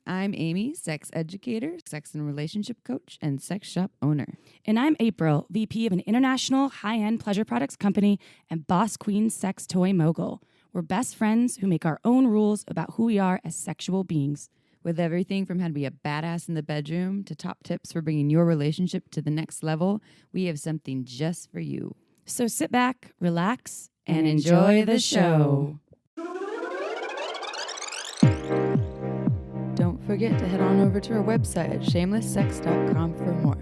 I'm Amy, sex educator, sex and relationship coach, and sex shop owner. And I'm April, VP of an international high-end pleasure products company and boss queen sex toy mogul. We're best friends who make our own rules about who we are as sexual beings. With everything from how to be a badass in the bedroom to top tips for bringing your relationship to the next level, we have something just for you. So sit back, relax, and enjoy the show. Don't forget to head on over to our website at shamelesssex.com for more.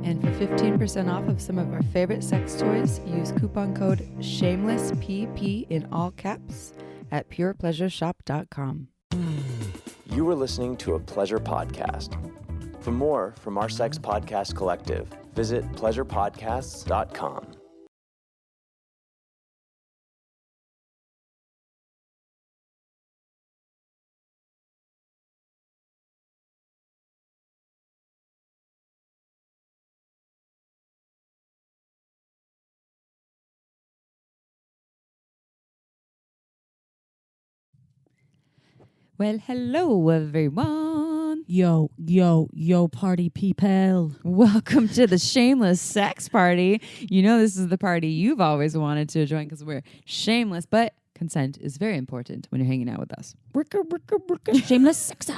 And for 15% off of some of our favorite sex toys, use coupon code SHAMELESSPP in all caps at purepleasureshop.com. You are listening to a pleasure podcast. For more from our sex podcast collective, visit pleasurepodcasts.com. Well, hello, everyone. Yo, party people. Welcome to the Shameless Sex Party. You know this is the party you've always wanted to join because we're shameless, but consent is very important when you're hanging out with us. Shameless sex.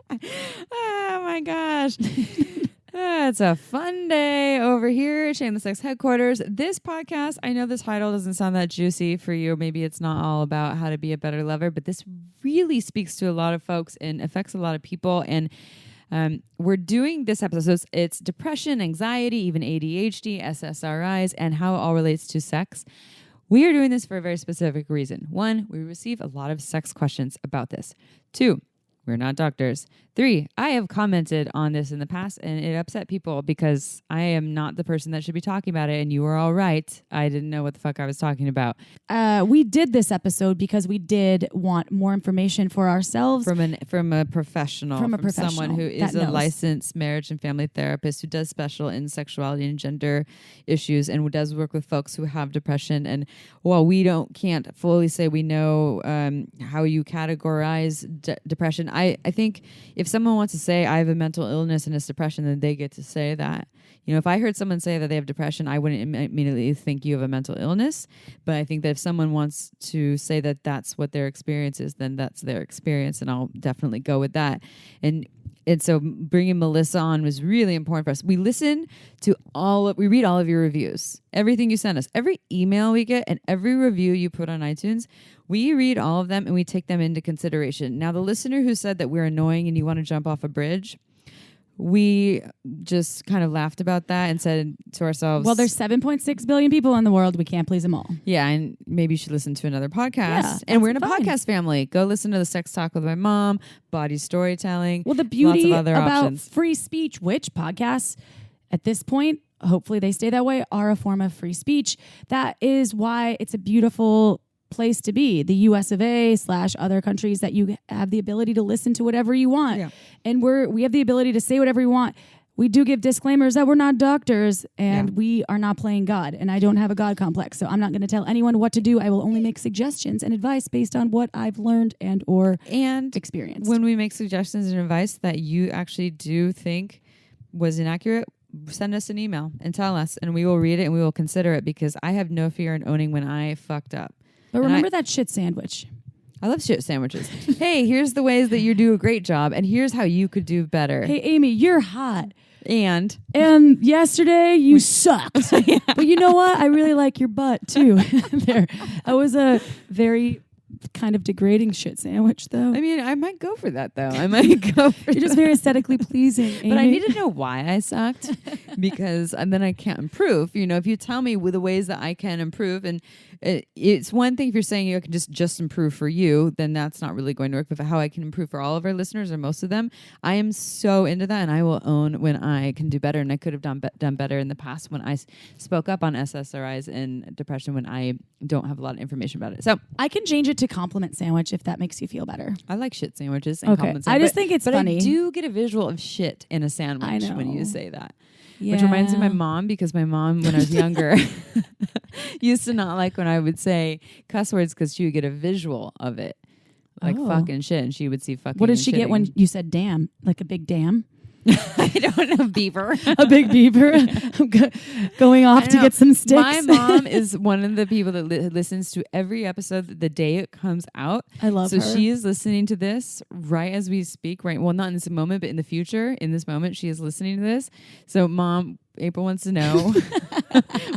Oh, my gosh. It's a fun day over here at Shameless Sex Headquarters. This podcast, I know the title doesn't sound that juicy for you. Maybe it's not all about how to be a better lover, but this really speaks to a lot of folks and affects a lot of people. And we're doing this episode. So it's depression, anxiety, even ADHD, SSRIs, and how it all relates to sex. We are doing this for a very specific reason. 1, we receive a lot of sex questions about this. 2, we're not doctors. 3, I have commented on this in the past and it upset people because I am not the person that should be talking about it. And you were all right. I didn't know what the fuck I was talking about. We did this episode because we did want more information for ourselves. From a professional. From someone who is a licensed marriage and family therapist who does special in sexuality and gender issues and who does work with folks who have depression. And while we can't fully say we know how you categorize depression, I think if someone wants to say I have a mental illness and it's depression, then they get to say that. You know, if I heard someone say that they have depression, I wouldn't immediately think you have a mental illness. But I think that if someone wants to say that that's what their experience is, then that's their experience, and I'll definitely go with that. And so bringing Melissa on was really important for us. We listen to we read all of your reviews, everything you send us, every email we get, and every review you put on iTunes. We read all of them and we take them into consideration. Now, the listener who said that we're annoying and you want to jump off a bridge, we just kind of laughed about that and said to ourselves, well, there's 7.6 billion people in the world. We can't please them all. Yeah, and maybe you should listen to another podcast. Yeah, and we're in a podcast family. Go listen to the Sex Talk with My Mom, Body Storytelling. Well, the beauty lots of other about options. Free speech, which podcasts at this point, hopefully they stay that way, are a form of free speech. That is why it's a beautiful place to be, the US of A / other countries, that you have the ability to listen to whatever you want. Yeah. And we have the ability to say whatever you want. We do give disclaimers that we're not doctors and we are not playing God. And I don't have a God complex, so I'm not going to tell anyone what to do. I will only make suggestions and advice based on what I've learned and experienced. When we make suggestions and advice that you actually do think was inaccurate, send us an email and tell us, and we will read it and we will consider it, because I have no fear in owning when I fucked up. But remember that shit sandwich. I love shit sandwiches. Hey, here's the ways that you do a great job, and here's how you could do better. Hey, Amy, you're hot. And yesterday you sucked. Yeah. But you know what? I really like your butt too. That was a very kind of degrading shit sandwich, though. I mean, I might go for that, though. You're just very aesthetically pleasing, Amy. But I need to know why I sucked, because then I can't improve. You know, if you tell me with the ways that I can improve, and it's one thing if you're saying you can just improve for you, then that's not really going to work. But how I can improve for all of our listeners, or most of them, I am so into that, and I will own when I can do better. And I could have done better in the past when I spoke up on SSRIs and depression when I don't have a lot of information about it. So I can change it to compliment sandwich if that makes you feel better. I like shit sandwiches and compliment sandwiches. I just think it's funny. But I do get a visual of shit in a sandwich when you say that. Yeah. Which reminds me of my mom, because my mom, when I was younger, used to not like when I would say cuss words because she would get a visual of it. like fucking shit, and she would see fucking. What did she get when you said damn? Like a big dam? I don't know, beaver. A big beaver. I'm going off to get some sticks. My mom is one of the people that listens to every episode the day it comes out. I love her. So she is listening to this right as we speak. Right. Well, not in this moment, but in the future. In this moment, she is listening to this. So, Mom, April wants to know,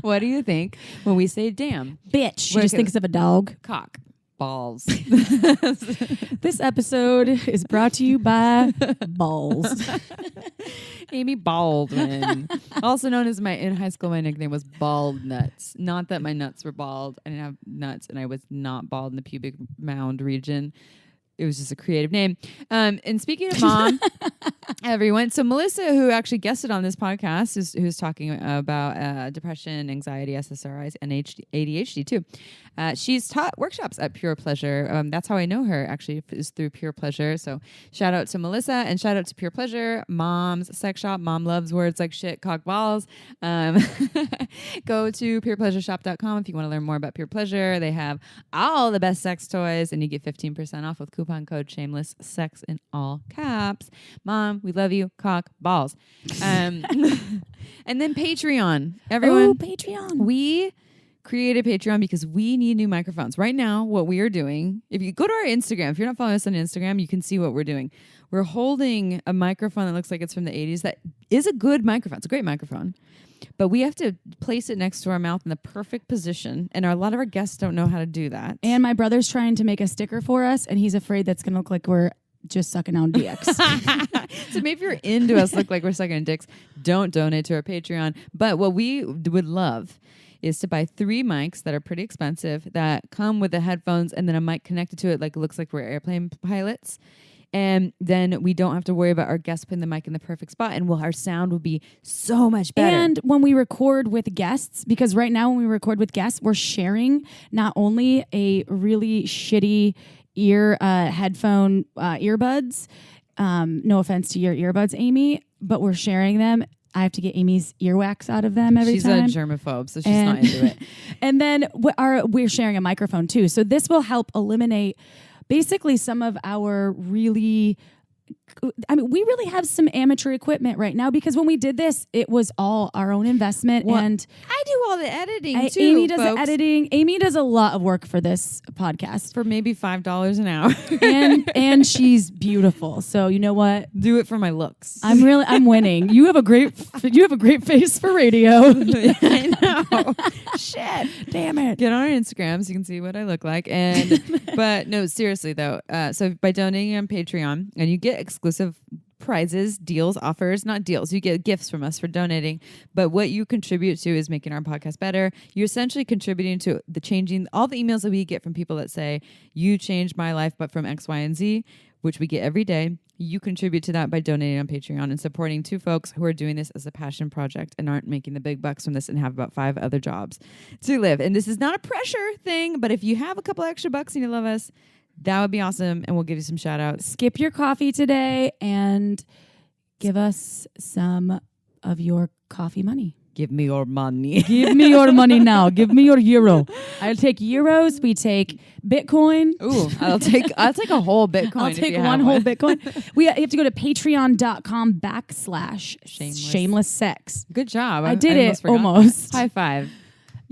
what do you think when we say damn? Bitch. She just thinks of a dog. Cock. Balls. This episode is brought to you by Balls. Amy Baldwin, also known as in high school, my nickname was Bald Nuts. Not that my nuts were bald. I didn't have nuts, and I was not bald in the pubic mound region. It was just a creative name. And speaking of mom, everyone. So Melissa, who actually guested on this podcast, who's talking about depression, anxiety, SSRIs, and ADHD too. She's taught workshops at Pure Pleasure. That's how I know her, actually, is through Pure Pleasure. So shout out to Melissa and shout out to Pure Pleasure, Mom's sex shop. Mom loves words like shit, cock, balls. Go to purepleasureshop.com if you want to learn more about Pure Pleasure. They have all the best sex toys, and you get 15% off with coupon code shameless sex in all caps. Mom, we love you. Cock, balls. And then Patreon. Everyone. Oh, Patreon. We created Patreon because we need new microphones. Right now, what we are doing, if you go to our Instagram, if you're not following us on Instagram, you can see what we're doing. We're holding a microphone that looks like it's from the 80s. That is a good microphone. It's a great microphone. But we have to place it next to our mouth in the perfect position. And a lot of our guests don't know how to do that. And my brother's trying to make a sticker for us, and he's afraid that's going to look like we're just sucking on dicks. So maybe if you're into us look like we're sucking on dicks, don't donate to our Patreon. But what we would love is to buy 3 mics that are pretty expensive that come with the headphones and then a mic connected to it, like it looks like we're airplane pilots. And then we don't have to worry about our guests putting the mic in the perfect spot, and our sound will be so much better. And when we record with guests, because right now when we record with guests, we're sharing not only a really shitty headphone earbuds, no offense to your earbuds, Amy, but we're sharing them. I have to get Amy's earwax out of them every time. She's a germaphobe, so she's not into it. And then we're sharing a microphone too. So this will help eliminate basically some of our we really have some amateur equipment right now, because when we did this, it was all our own investment. Well, and I do all the editing too. Amy does folks. the editing. Amy does a lot of work for this podcast for maybe $5 an hour. and she's beautiful. So you know what? Do it for my looks. I'm winning. You have a great face for radio. I know. Shit. Damn it. Get on our Instagram so you can see what I look like. But no, seriously though. So by donating on Patreon, and you get exclusive prizes, deals, offers, not deals. You get gifts from us for donating. But what you contribute to is making our podcast better. You're essentially contributing to the changing all the emails that we get from people that say, you changed my life, but from X, Y, and Z, which we get every day. You contribute to that by donating on Patreon and supporting 2 folks who are doing this as a passion project and aren't making the big bucks from this and have about 5 other jobs to live. And this is not a pressure thing, but if you have a couple extra bucks and you love us, that would be awesome, and we'll give you some shout-outs. Skip your coffee today and give us some of your coffee money. Give me your money. Give me your money now. Give me your euro. I'll take euros. We take Bitcoin. Ooh, I'll take a whole Bitcoin. I'll take one whole Bitcoin. You have to go to patreon.com/shameless sex. Good job. I did it almost. High five.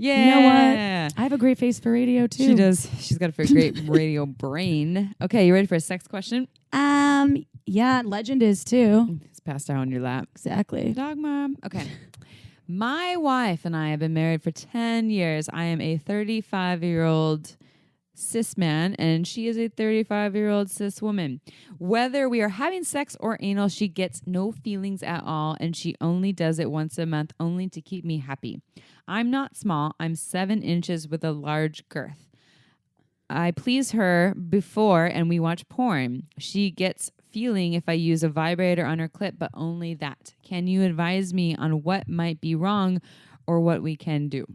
Yeah. You know what? I have a great face for radio too. She does. She's got a great radio brain. Okay, you ready for a sex question? Yeah, Legend is too. It's passed out on your lap. Exactly. Dog mom. Okay. My wife and I have been married for 10 years. I am a 35-year-old cis man, and she is a 35-year-old cis woman. Whether we are having sex or anal, she gets no feelings at all, and she only does it once a month, only to keep me happy. I'm not small. I'm 7 inches with a large girth. I please her before, and we watch porn. She gets feeling if I use a vibrator on her clit, but only that. Can you advise me on what might be wrong or what we can do?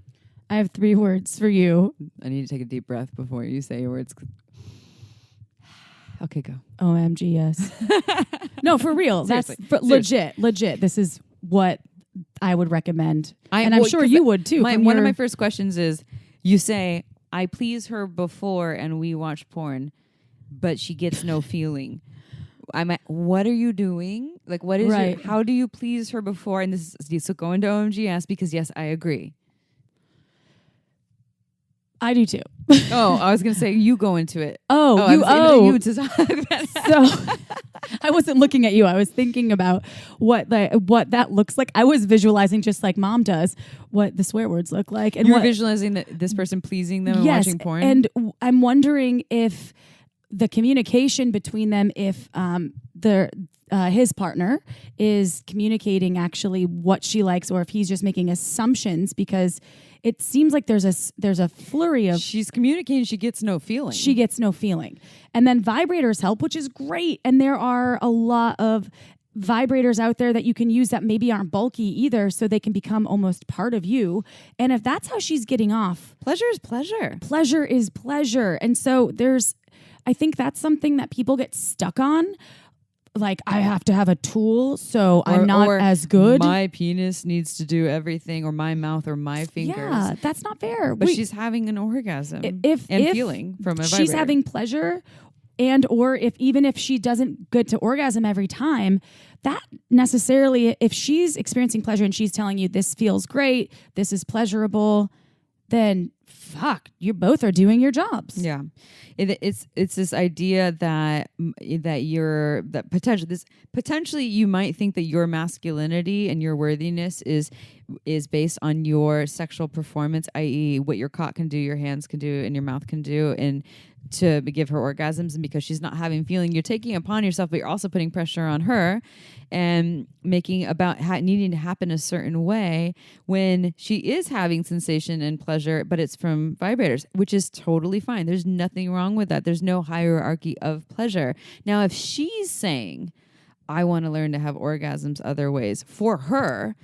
I have 3 words for you. I need to take a deep breath before you say your words. Okay, go. OMG, yes. No, for real. Seriously. That's legit. This is what I would recommend. I'm sure you would too. One of my first questions is, you say, I please her before and we watch porn. but she gets no feeling. What are you doing? Like, what is how do you please her before? And this is, so go into OMGS, because yes, I agree. I do too. Oh, I was going to say you go into it. You to talk about So I wasn't looking at you. I was thinking about what that looks like. I was visualizing, just like Mom does, what the swear words look like. And you're visualizing this person pleasing them and watching porn? And I'm wondering if the communication between them, if his partner is communicating actually what she likes, or if he's just making assumptions, because it seems like there's a flurry of... She's communicating, she gets no feeling. She gets no feeling. And then vibrators help, which is great. And there are a lot of vibrators out there that you can use that maybe aren't bulky either, so they can become almost part of you. And if that's how she's getting off... Pleasure is pleasure. Pleasure is pleasure. And so I think that's something that people get stuck on. Like, I have to have a tool, so I'm not as good. My penis needs to do everything, or my mouth, or my fingers. Yeah, that's not fair. But she's having an orgasm and feeling from a vibrator. She's having pleasure, or even if she doesn't get to orgasm every time, that necessarily, if she's experiencing pleasure and she's telling you this feels great, this is pleasurable, then fuck, you both are doing your jobs. Yeah. It's this idea that potentially you might think that your masculinity and your worthiness is based on your sexual performance, i.e. what your cock can do, your hands can do, and your mouth can do, and to give her orgasms. And because she's not having feeling, you're taking upon yourself, but you're also putting pressure on her and making about needing to happen a certain way when she is having sensation and pleasure, but it's from vibrators, which is totally fine. There's nothing wrong with that. There's no hierarchy of pleasure. Now, if she's saying, I want to learn to have orgasms other ways for her,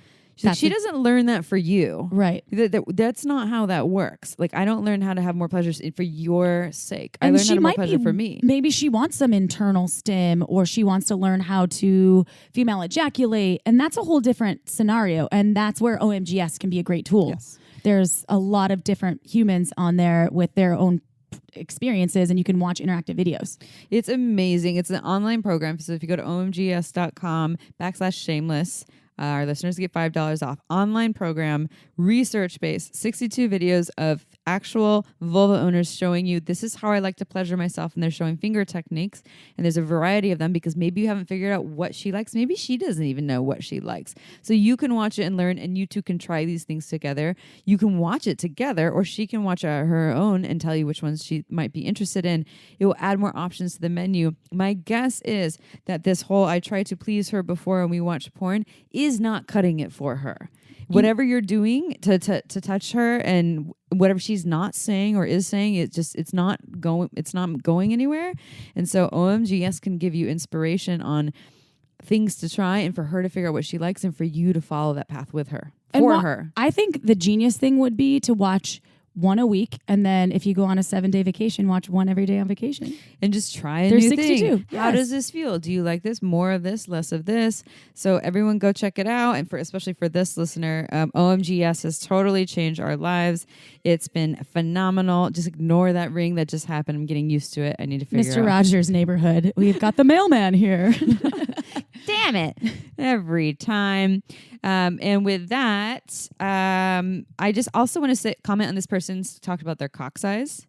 she doesn't learn that for you. Right. That's not how that works. Like, I don't learn how to have more pleasure for your sake. I learn how to have more pleasure for me. Maybe she wants some internal stim, or she wants to learn how to female ejaculate. And that's a whole different scenario. And that's where OMGS can be a great tool. Yes. There's a lot of different humans on there with their own experiences, and you can watch interactive videos. It's amazing. It's an online program. So if you go to omgs.com/shameless, our listeners get $5 off. Online program, research-based, 62 videos of actual vulva owners showing you, this is how I like to pleasure myself, and they're showing finger techniques, and there's a variety of them, because maybe you haven't figured out what she likes. Maybe she doesn't even know what she likes. So you can watch it and learn, and you two can try these things together. You can watch it together, or she can watch her own and tell you which ones she might be interested in. It will add more options to the menu. My guess is that this whole I try to please her before and we watch porn is not cutting it for her. Whatever you're doing to touch her, and whatever she's not saying or is saying, it's not going anywhere. And so OMGS can give you inspiration on things to try, and for her to figure out what she likes, and for you to follow that path with her her. I think the genius thing would be to watch one a week, and then if you go on a 7-day vacation, watch one every day on vacation. And just try a new 62. thing. Yes. How does this feel? Do you like this? More of this, less of this? So everyone go check it out. And especially for this listener, OMGS has totally changed our lives. It's been phenomenal. Just ignore that ring that just happened. I'm getting used to it. I need to figure Mr. Rogers' neighborhood. We've got the mailman here. Damn it. Every time. And with that, I just also want to comment on this person's talked about their cock size.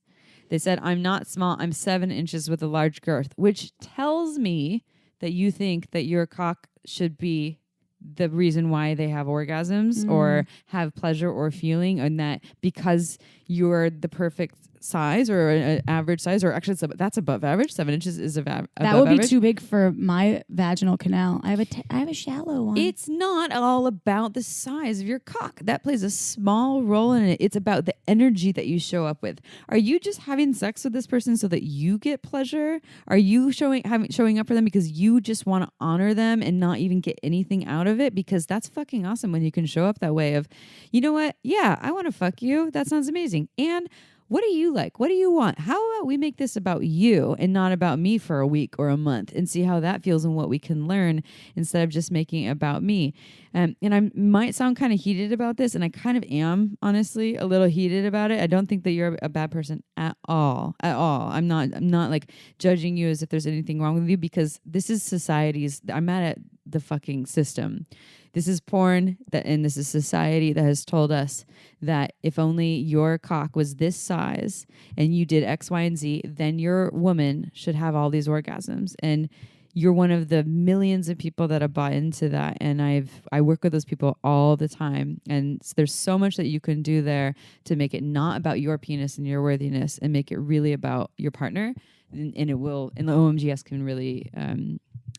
They said, I'm not small. I'm 7 inches with a large girth, which tells me that you think that your cock should be the reason why they have orgasms or have pleasure or feeling, and that because you're the perfect size or an average size, or actually that's above average. 7 inches is above that would be average. Too big for my vaginal canal. I have a shallow one. It's not all about the size of your cock. That plays a small role in it. It's about the energy that you show up with. Are you just having sex with this person so that you get pleasure? Are you showing up for them because you just want to honor them and not even get anything out of it? Because that's fucking awesome when you can show up that way of, you know what? Yeah, I want to fuck you. That sounds amazing. And what do you like? What do you want? How about we make this about you and not about me for a week or a month and see how that feels and what we can learn instead of just making it about me. And I might sound kind of heated about this, and I kind of am, honestly, a little heated about it. I don't think that you're a bad person at all. I'm not like judging you as if there's anything wrong with you, because this is society's, I'm mad at the fucking system. This is porn and this is society that has told us that if only your cock was this size and you did X, Y, and Z, then your woman should have all these orgasms. And you're one of the millions of people that have bought into that. And I work with those people all the time. And there's so much that you can do there to make it not about your penis and your worthiness and make it really about your partner. And it will, and the OMGS can really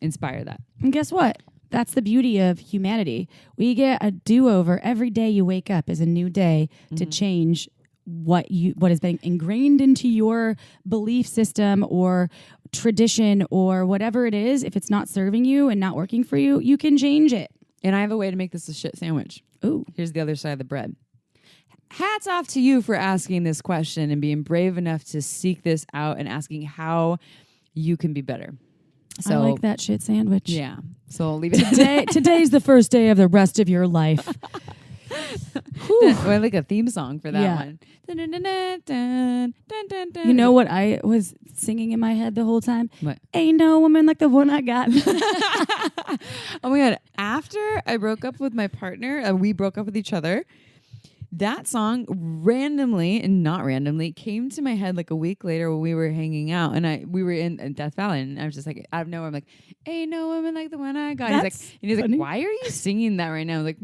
inspire that. And guess what? That's the beauty of humanity. We get a do-over. Every day you wake up is a new day to change what has been ingrained into your belief system or tradition or whatever it is. If it's not serving you and not working for you, you can change it. And I have a way to make this a shit sandwich. Ooh. Here's the other side of the bread. Hats off to you for asking this question and being brave enough to seek this out and asking how you can be better. So, I like that shit sandwich. Yeah. So I'll leave it. Today's the first day of the rest of your life. I like a theme song for that one. You know what I was singing in my head the whole time? What? Ain't no woman like the one I got. Oh my God. After I broke up with my partner, we broke up with each other. That song randomly and not randomly came to my head like a week later when we were hanging out, and we were in Death Valley, and I was just like, out of nowhere, I'm like, ain't no woman like the one I got. He's like, why are you singing that right now? I was like,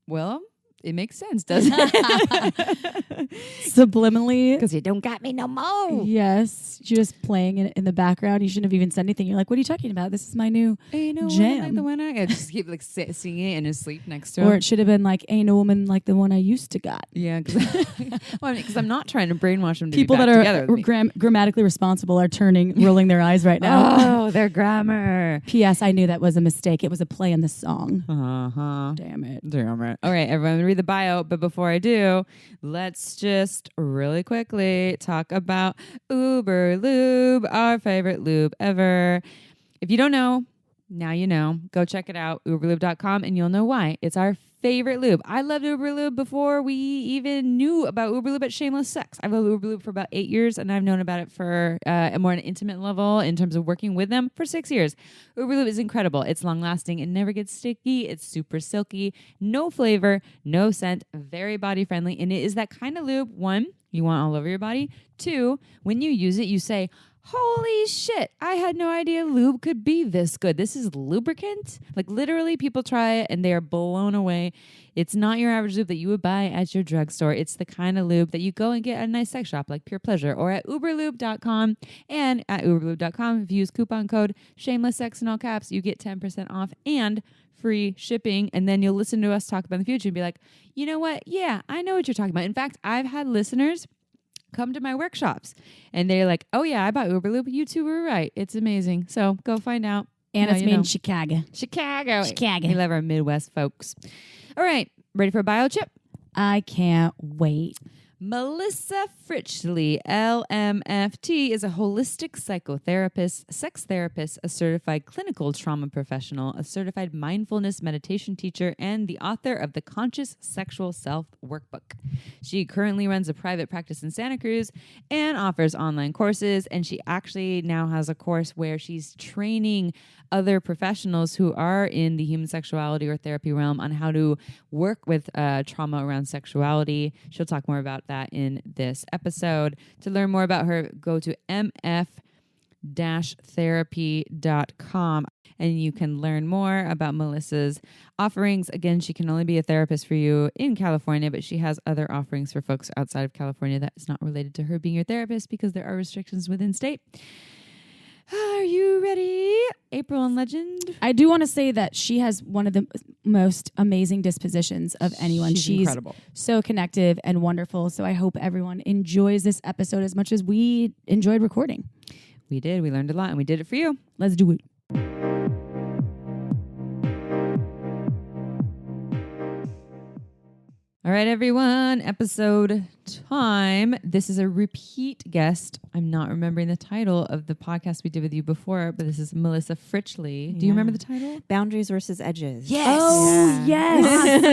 well, it makes sense, doesn't it? Subliminally. Because you don't got me no more. Yes. You're just playing it in the background. You shouldn't have even said anything. You're like, what are you talking about? This is my new ain't no jam. Woman like the one I just keep like singing it in his sleep next to him. Or it should have been like, ain't no woman like the one I used to got. Yeah. Because I'm not trying to brainwash them to People be back that together are with me. grammatically responsible are rolling their eyes right now. Oh, their grammar. P.S. I knew that was a mistake. It was a play in the song. Uh-huh. Damn it. All right, everyone, read the bio. But before I do, let's just really quickly talk about Uber Lube, our favorite lube ever. If you don't know, now you know. Go check it out, uberlube.com, and you'll know why. It's our favorite lube. I loved Uber Lube before we even knew about Uber Lube at Shameless Sex. I've loved Uber Lube for about 8 years, and I've known about it for a more an intimate level in terms of working with them for 6 years. Uber Lube is incredible. It's long-lasting. It never gets sticky. It's super silky. No flavor, no scent, very body-friendly, and it is that kind of lube, one, you want all over your body. Two, when you use it, you say, holy shit, I had no idea lube could be this good. This is lubricant. Like literally people try it and they are blown away. It's not your average lube that you would buy at your drugstore. It's the kind of lube that you go and get at a nice sex shop like Pure Pleasure or at uberlube.com. And at uberlube.com, if you use coupon code shamelesssex in all caps, you get 10% off and free shipping. And then you'll listen to us talk about in the future and be like, you know what? Yeah, I know what you're talking about. In fact, I've had listeners come to my workshops and they're like, oh yeah, I bought Uber Lube. You two were right. It's amazing. So go find out. And it's made in Chicago. Chicago. We love our Midwest folks. All right. Ready for a bio chip? I can't wait. Melissa Fritchle, LMFT, is a holistic psychotherapist, sex therapist, a certified clinical trauma professional, a certified mindfulness meditation teacher, and the author of the Conscious Sexual Self Workbook. She currently runs a private practice in Santa Cruz and offers online courses, and she actually now has a course where she's training other professionals who are in the human sexuality or therapy realm on how to work with trauma around sexuality. She'll talk more about that in this episode. To learn more about her, go to mf-therapy.com and you can learn more about Melissa's offerings. Again, she can only be a therapist for you in California, but she has other offerings for folks outside of California that is not related to her being your therapist because there are restrictions within state. Are you ready, April and Legend? I do want to say that she has one of the most amazing dispositions of anyone. She's incredible. So connective and wonderful. So I hope everyone enjoys this episode as much as we enjoyed recording. We did. We learned a lot, and we did it for you. Let's do it. All All right, everyone. Episode time. This is a repeat guest. I'm not remembering the title of the podcast we did with you before, but this is Melissa Fritchle. Do you remember the title? Boundaries versus Edges. Yes. Oh, yes.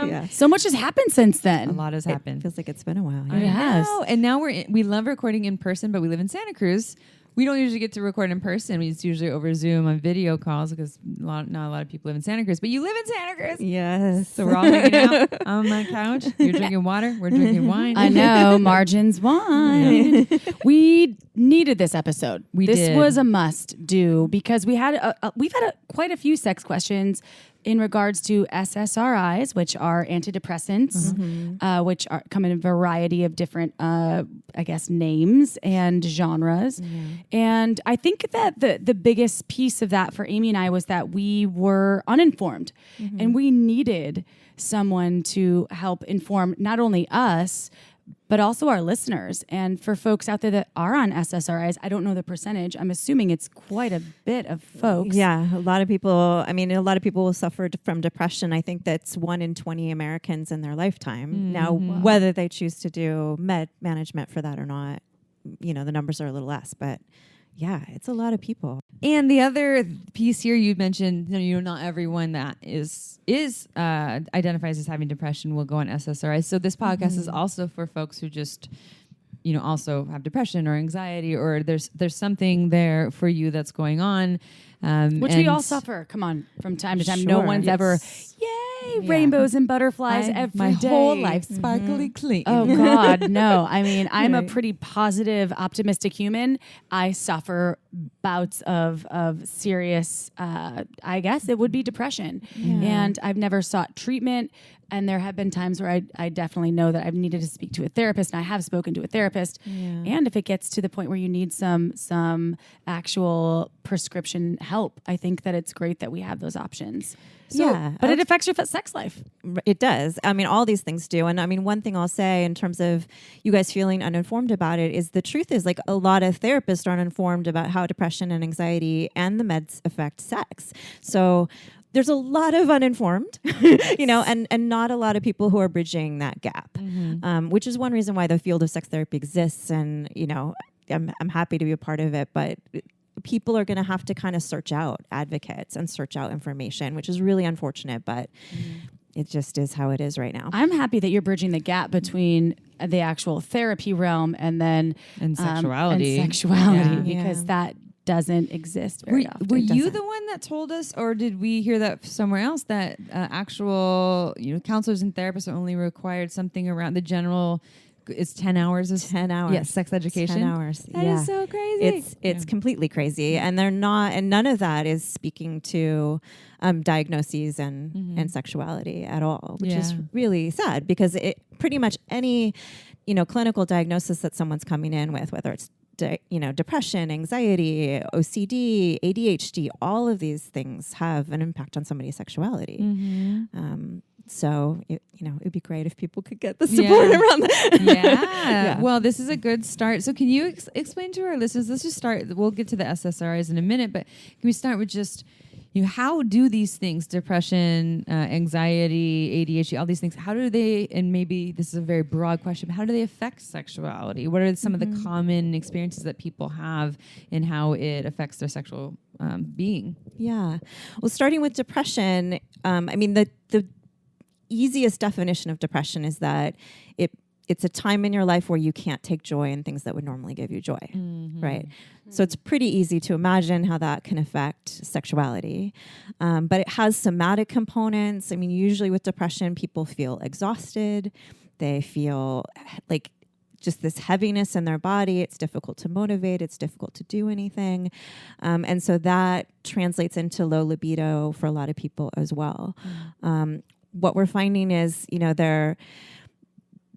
Yeah. So much has happened since then. A lot has happened. Feels like it's been a while. It has. And now we love recording in person, but we live in Santa Cruz. We don't usually get to record in person. It's usually over Zoom on video calls because not a lot of people live in Santa Cruz. But you live in Santa Cruz. Yes. So we're all hanging out on my couch. You're drinking water. We're drinking wine. I know. Margins wine. We needed this episode. This was a must do because we've had quite a few sex questions in regards to SSRIs, which are antidepressants, which come in a variety of different, names and genres. Yeah. And I think that the biggest piece of that for Amy and I was that we were uninformed, and we needed someone to help inform not only us, but also our listeners. And for folks out there that are on SSRIs, I don't know the percentage. I'm assuming it's quite a bit of folks. Yeah, a lot of people will suffer from depression. I think that's 1 in 20 Americans in their lifetime. Now, whether they choose to do med management for that or not, the numbers are a little less, but yeah, it's a lot of people. And the other piece here you mentioned, not everyone that is identifies as having depression will go on SSRIs. So this podcast is also for folks who just, also have depression or anxiety, or there's something there for you that's going on. Which we all suffer. Come on, from time to time. Sure. No one's ever, rainbows and butterflies every day. My whole life sparkly clean. Oh God, no. I mean, I'm a pretty positive, optimistic human. I suffer bouts of serious, I guess it would be depression. Yeah. And I've never sought treatment. And there have been times where I definitely know that I've needed to speak to a therapist, and I have spoken to a therapist. Yeah. And if it gets to the point where you need some actual prescription help, I think that it's great that we have those options. So, but it affects your sex life. It does. I mean, all these things do. And I mean, one thing I'll say in terms of you guys feeling uninformed about it is the truth is, like, a lot of therapists aren't informed about how depression and anxiety and the meds affect sex. So there's a lot of uninformed, and not a lot of people who are bridging that gap, which is one reason why the field of sex therapy exists. And, I'm happy to be a part of it, but people are going to have to kind of search out advocates and search out information, which is really unfortunate, but it just is how it is right now. I'm happy that you're bridging the gap between the actual therapy realm and sexuality, because that doesn't exist very often. Were you the one that told us, or did we hear that somewhere else, that actual counselors and therapists are only required something around the general? It's 10 hours. 10 hours. Yes, sex education. 10 hours. That is so crazy. It's completely crazy, and they're not. And none of that is speaking to diagnoses and sexuality at all, which is really sad, because it pretty much any clinical diagnosis that someone's coming in with, whether it's depression, anxiety, OCD, ADHD, all of these things have an impact on somebody's sexuality. So, it'd be great if people could get the support around that. Yeah. Well, this is a good start. So can you explain to our listeners, let's just start, we'll get to the SSRIs in a minute, but can we start with just, how do these things, depression, anxiety, ADHD, all these things, how do they, and maybe this is a very broad question, but how do they affect sexuality? What are some of the common experiences that people have in how it affects their sexual being? Yeah. Well, starting with depression, the easiest definition of depression is that it's a time in your life where you can't take joy in things that would normally give you joy, right? So it's pretty easy to imagine how that can affect sexuality. But it has somatic components. I mean, usually with depression, people feel exhausted. They feel like just this heaviness in their body. It's difficult to motivate. It's difficult to do anything. And so that translates into low libido for a lot of people as well. What we're finding is,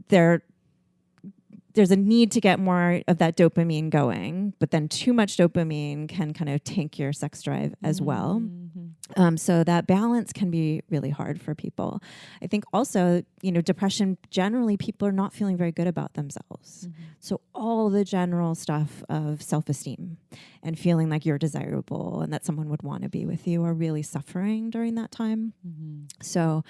there's a need to get more of that dopamine going, but then too much dopamine can kind of tank your sex drive as well. So that balance can be really hard for people. I think also, depression, generally people are not feeling very good about themselves. So all the general stuff of self-esteem and feeling like you're desirable and that someone would want to be with you are really suffering during that time. So,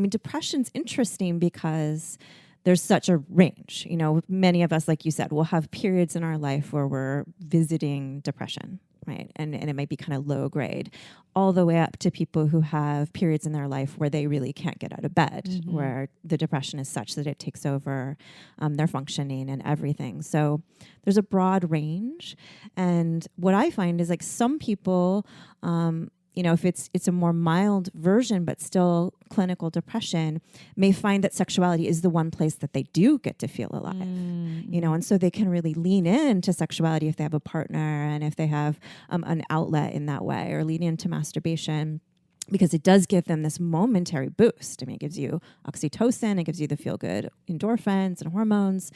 mean, depression's interesting because there's such a range. You know, many of us, like you said, will have periods in our life where we're visiting depression, right? And it might be kind of low grade, all the way up to people who have periods in their life where they really can't get out of bed, where the depression is such that it takes over their functioning and everything. So there's a broad range. And what I find is like some people, you know, if it's a more mild version, but still clinical depression, may find that sexuality is the one place that they do get to feel alive, you know, and so they can really lean into sexuality if they have a partner and if they have an outlet in that way, or lean into masturbation, because it does give them this momentary boost. I mean, it gives you oxytocin, it gives you the feel-good endorphins and hormones.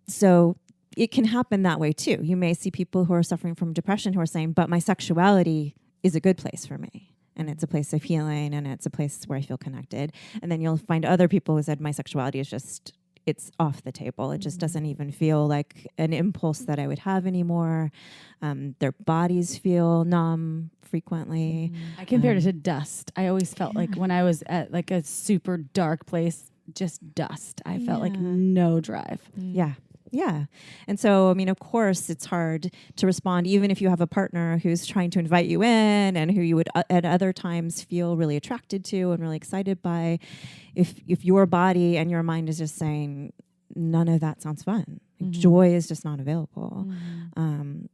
So it can happen that way too. You may see people who are suffering from depression who are saying, but my sexuality is a good place for me. And it's a place of healing, and it's a place where I feel connected. And then you'll find other people who said, my sexuality is just, it's off the table. It just doesn't even feel like an impulse that I would have anymore. Their bodies feel numb frequently. I compared it to dust. I always felt like when I was at like a super dark place, just dust. I felt like no drive. Yeah. Yeah. And so, I mean, of course, it's hard to respond, even if you have a partner who's trying to invite you in and who you would at other times feel really attracted to and really excited by. If your body and your mind is just saying, none of that sounds fun. Joy is just not available.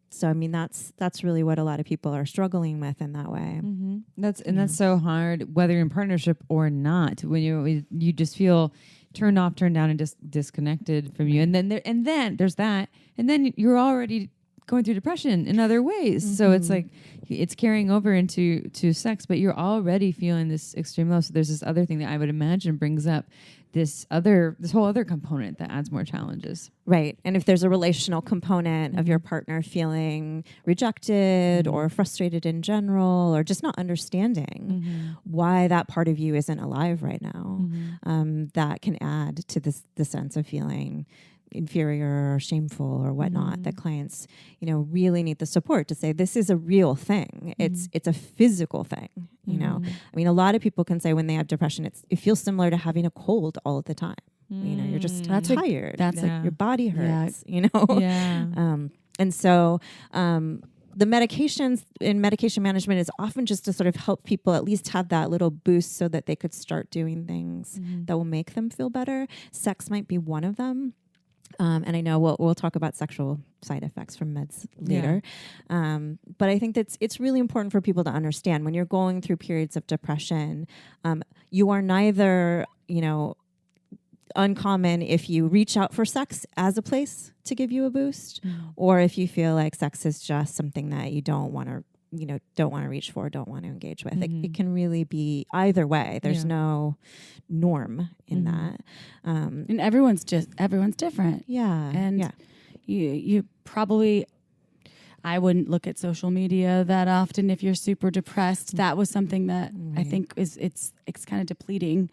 So, I mean, that's really what a lot of people are struggling with in that way. That's so hard, whether you're in partnership or not, when you just feel turned off, turned down, and just disconnected from you. And then there's that. And then you're already going through depression in other ways. So it's like it's carrying over into sex, but you're already feeling this extreme low. So there's this other thing that I would imagine brings up this whole other component that adds more challenges. Right. And if there's a relational component of your partner feeling rejected or frustrated in general, or just not understanding why that part of you isn't alive right now, that can add to the sense of feeling inferior or shameful or whatnot, that clients, you know, really need the support to say, this is a real thing. It's a physical thing, you know. I mean, a lot of people can say when they have depression, it feels similar to having a cold all of the time. You know, you're just tired. Like your body hurts, you know. And so the medications in medication management is often just to sort of help people at least have that little boost so that they could start doing things that will make them feel better. Sex might be one of them. And I know we'll talk about sexual side effects from meds later. But I think that it's really important for people to understand when you're going through periods of depression, you are neither, you know, uncommon if you reach out for sex as a place to give you a boost, or if you feel like sex is just something that you don't want to reach for, don't want to engage with. It can really be either way. There's no norm in that. And everyone's different. Yeah. And you probably, I wouldn't look at social media that often if you're super depressed. That was something that I think it's kind of depleting.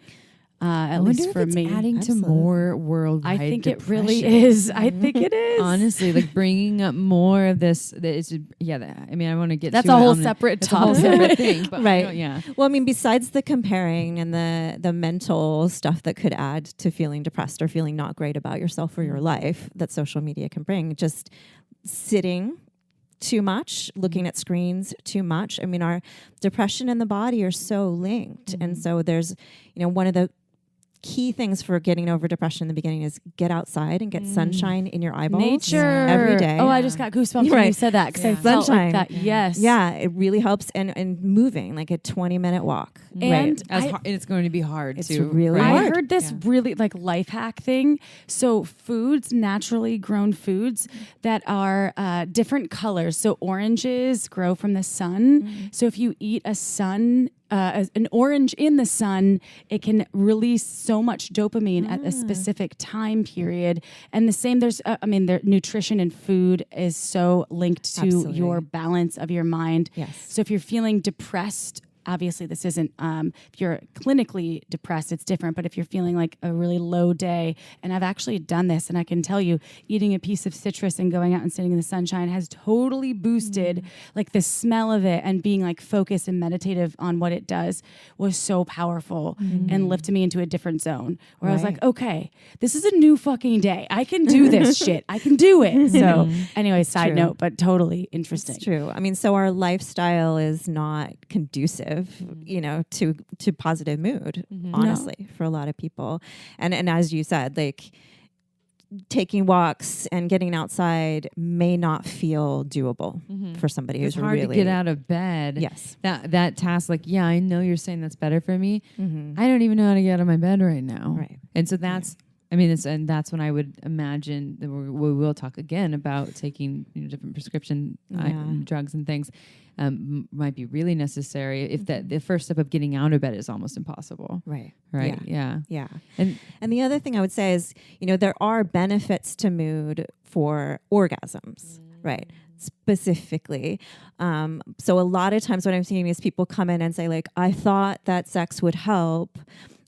At least for me, adding to more worldwide. I think depression. it really is. I think it is. Honestly, like bringing up more of this. I mean, I want to get. That's to a it whole on separate the, whole topic, separate thing. But right? Well, I mean, besides the comparing and the mental stuff that could add to feeling depressed or feeling not great about yourself or your life that social media can bring, just sitting too much, looking at screens too much. I mean, our depression and the body are so linked, and so there's, you know, one of the key things for getting over depression in the beginning is get outside and get sunshine in your eyeballs. Nature every day. Oh, I just got goosebumps when you said that because I felt like that. Yes. Yeah, it really helps. And moving, like a 20-minute walk. And it's going to be hard it's too. Really I hard. heard this really like life hack thing. So foods, naturally grown foods that are different colors. So oranges grow from the sun. So if you eat an orange in the sun, it can release so much dopamine at a specific time period. And the same, their nutrition and food is so linked to your balance of your mind. Yes. So if you're feeling depressed obviously this isn't, if you're clinically depressed, it's different, but if you're feeling like a really low day, and I've actually done this, and I can tell you, eating a piece of citrus and going out and sitting in the sunshine has totally boosted like the smell of it, and being like focused and meditative on what it does was so powerful and lifted me into a different zone where I was like, okay, this is a new fucking day. I can do this shit. I can do it. So anyway, side note, but totally interesting. It's true. I mean, so our lifestyle is not conducive, to positive mood, honestly, for a lot of people. And as you said, like taking walks and getting outside may not feel doable for somebody who's hard really to get out of bed. Yes. That task, like, yeah, I know you're saying that's better for me. I don't even know how to get out of my bed right now. Right. And so that's, I mean, and that's when I would imagine that we will talk again about taking different prescription drugs and things might be really necessary if the first step of getting out of bed is almost impossible. Right. Yeah. And the other thing I would say is, there are benefits to mood for orgasms, right? Specifically. So a lot of times what I'm seeing is people come in and say, like, I thought that sex would help,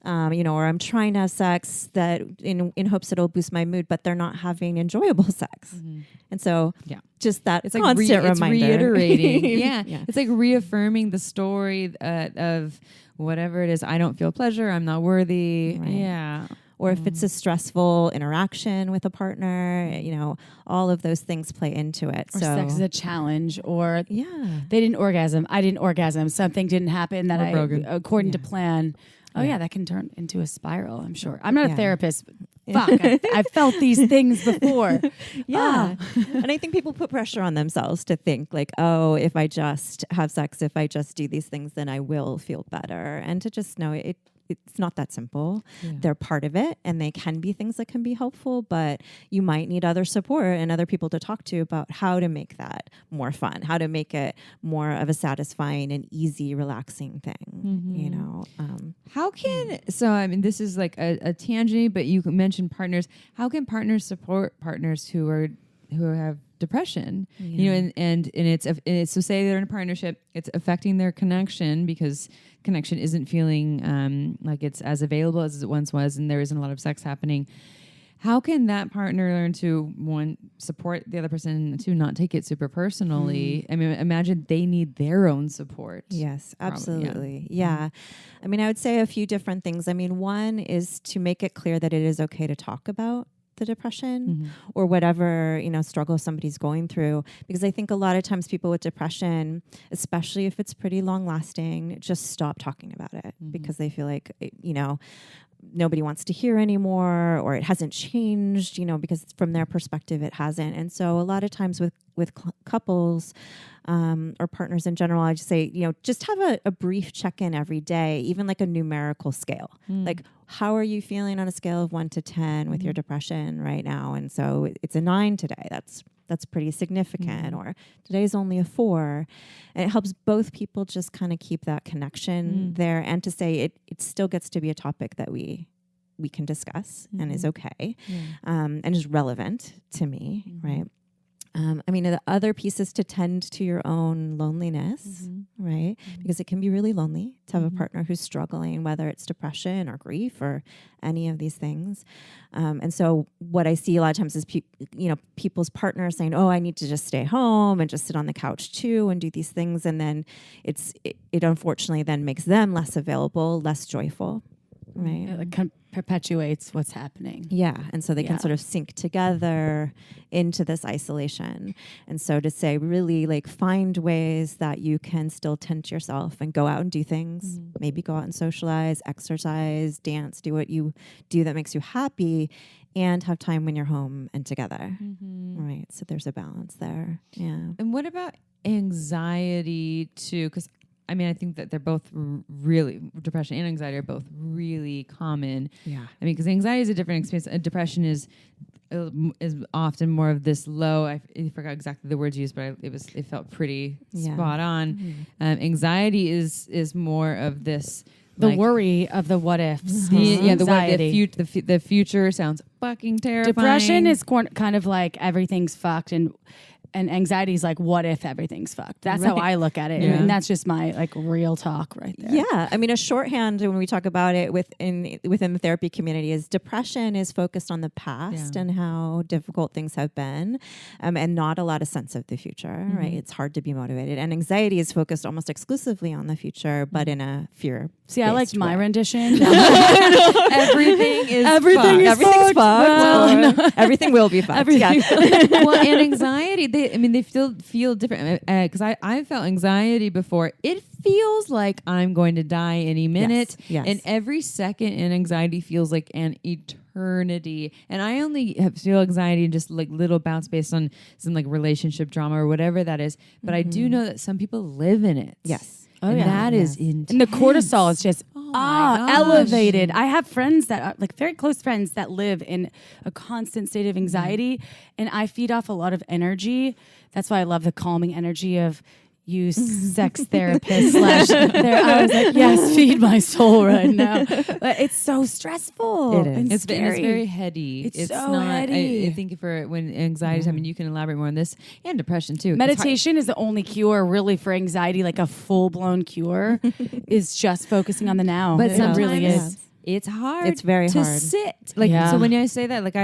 or I'm trying to have sex that in hopes it'll boost my mood, but they're not having enjoyable sex. And so just that it's constant reminder. It's reiterating. It's like reaffirming the story of whatever it is. I don't feel pleasure. I'm not worthy. Right. Yeah. Or if it's a stressful interaction with a partner, all of those things play into it. Or sex is a challenge, or they didn't orgasm. I didn't orgasm. Something didn't happen that according to plan. Oh yeah, that can turn into a spiral, I'm sure. I'm not a therapist. Fuck, I've felt these things before. And I think people put pressure on themselves to think like, oh, if I just have sex, if I just do these things, then I will feel better. And to just know it's not that simple. They're part of it, and they can be things that can be helpful, but you might need other support and other people to talk to about how to make that more fun, how to make it more of a satisfying and easy, relaxing thing, How can, so I mean, this is like a tangent, but you mentioned partners. How can partners support partners who have depression, and it's so say they're in a partnership, it's affecting their connection because connection isn't feeling like it's as available as it once was, and there isn't a lot of sex happening. How can that partner learn to support the other person, to not take it super personally? I mean, imagine they need their own support. Yes, absolutely. Yeah. I mean, I would say a few different things. I mean, one is to make it clear that it is okay to talk about the depression or whatever, struggle somebody's going through. Because I think a lot of times people with depression, especially if it's pretty long lasting, just stop talking about it because they feel like, nobody wants to hear anymore, or it hasn't changed, because from their perspective, it hasn't. And so a lot of times with couples or partners in general, I just say, just have a brief check-in every day, even like a numerical scale. Like, how are you feeling on a scale of 1 to 10 with your depression right now? And so it's a 9 today. That's pretty significant. Or today's only a 4. And it helps both people just kind of keep that connection there, and to say it still gets to be a topic that we can discuss and is okay and is relevant to me, right? I mean, the other piece is to tend to your own loneliness, right? Because it can be really lonely to have a partner who's struggling, whether it's depression or grief or any of these things. And so what I see a lot of times is, people's partners saying, oh, I need to just stay home and just sit on the couch too and do these things. And then it unfortunately then makes them less available, less joyful, right? It like perpetuates what's happening. Yeah. And so they can sort of sink together into this isolation. And so to say, really, like, find ways that you can still tend to yourself and go out and do things, maybe go out and socialize, exercise, dance, do what you do that makes you happy, and have time when you're home and together. Right. So there's a balance there. Yeah. And what about anxiety too? Because I mean, I think that they're both really, depression and anxiety are both really common. Yeah. I mean, because anxiety is a different experience. Depression is often more of this low. I forgot exactly the words used, but it felt pretty spot on. Anxiety is more of this. The worry of the what ifs. The future sounds fucking terrifying. Depression is kind of like everything's fucked, and And anxiety is like, what if everything's fucked? That's how I look at it. Yeah. And that's just my like real talk right there. Yeah. I mean, a shorthand when we talk about it within the therapy community is depression is focused on the past and how difficult things have been, and not a lot of sense of the future, right? It's hard to be motivated. And anxiety is focused almost exclusively on the future, but in a fear. See, I liked my rendition. Everything is Everything's fucked. Well, Or everything will be fucked. Everything. Well, and anxiety, they still feel different. Because I felt anxiety before. It feels like I'm going to die any minute. Yes. And every second in anxiety feels like an eternity. And I only feel anxiety in just like little bouts based on some like relationship drama or whatever that is. But I do know that some people live in it. Yes. And that is intense. And the cortisol is just gosh. elevated. I have friends that are like very close friends that live in a constant state of anxiety, and I feed off a lot of energy. That's why I love the calming energy of you, sex therapist / I was like, yes, feed my soul right now. But it's so stressful. It is. And It's scary. very heady. It's so not, heady. I think for when anxiety, I mean, you can elaborate more on this and depression too. Meditation is the only cure really for anxiety, like a full-blown cure, is just focusing on the now. But it sometimes really is. it's hard. It's very to hard. sit. Like so when I say that, like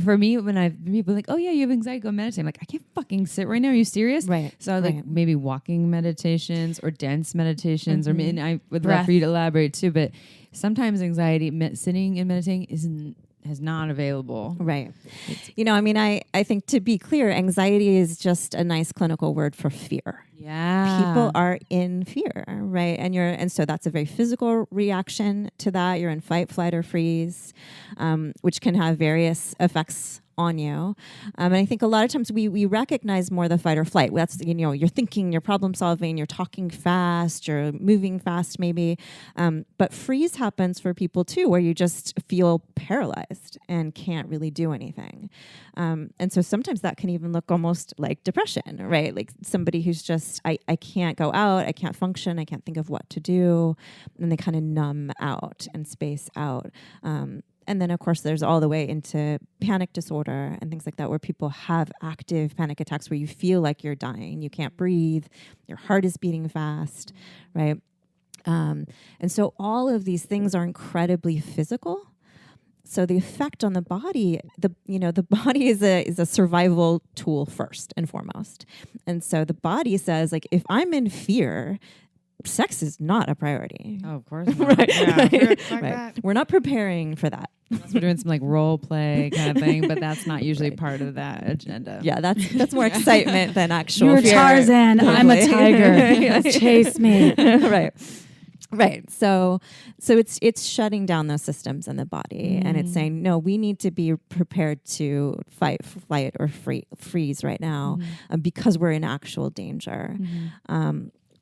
for me, when people are like, oh yeah, you have anxiety, go meditate. I'm like, I can't fucking sit right now. Are you serious? Right. So I like maybe walking meditations or dense meditations, or and I would love Breath. for you to elaborate too. But sometimes anxiety, sitting and meditating is not available. Right. I mean, I think to be clear, anxiety is just a nice clinical word for fear. Yeah. People are in fear, right? And so that's a very physical reaction to that. You're in fight, flight, or freeze, which can have various effects on you. And I think a lot of times we recognize more the fight or flight. That's, you're thinking, you're problem solving, you're talking fast, you're moving fast maybe. But freeze happens for people too, where you just feel paralyzed and can't really do anything. And so sometimes that can even look almost like depression, right? Like somebody who's just, I can't go out, I can't function, I can't think of what to do. And they kind of numb out and space out. And then, of course, there's all the way into panic disorder and things like that, where people have active panic attacks where you feel like you're dying. You can't breathe. Your heart is beating fast, right? And so all of these things are incredibly physical. So the effect on the body, the body is a survival tool first and foremost. And so the body says, like, if I'm in fear, sex is not a priority. Oh, of course not. Right. Yeah. Right. We're not preparing for that. Unless we're doing some like role play kind of thing, but that's not usually part of that agenda. Yeah, that's more excitement than actual You're fear. Tarzan, I'm a tiger. Chase me. Right. So it's shutting down those systems in the body, and it's saying, no, we need to be prepared to fight, flight, or freeze right now because we're in actual danger.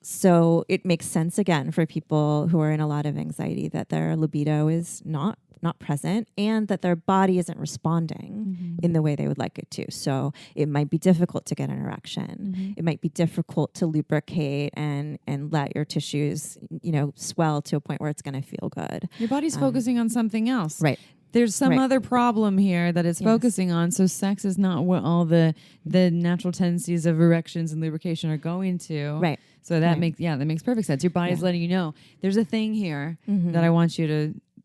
So it makes sense, again, for people who are in a lot of anxiety that their libido is not present and that their body isn't responding in the way they would like it to. So it might be difficult to get an erection. It might be difficult to lubricate and let your tissues, swell to a point where it's going to feel good. Your body's focusing on something else. Right. There's some other problem here that it's focusing on. So sex is not what all the natural tendencies of erections and lubrication are going to. Right. So that makes perfect sense. Your body's letting you know there's a thing here that I want you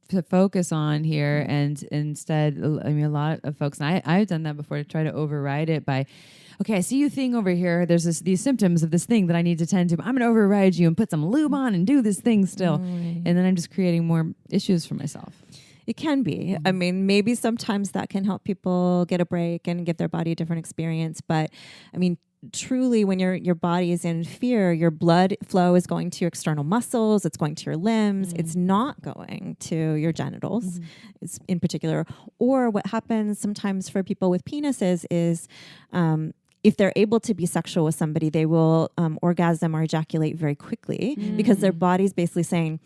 to focus on here. And instead, I mean, a lot of folks, and I've done that before, to try to override it by, okay, I see you thing over here. There's these symptoms of this thing that I need to tend to. I'm going to override you and put some lube on and do this thing still. And then I'm just creating more issues for myself. It can be. I mean, maybe sometimes that can help people get a break and give their body a different experience. But I mean, truly, when your body is in fear, your blood flow is going to your external muscles. It's going to your limbs. It's not going to your genitals, in particular. Or what happens sometimes for people with penises is, if they're able to be sexual with somebody, they will orgasm or ejaculate very quickly because their body's basically saying,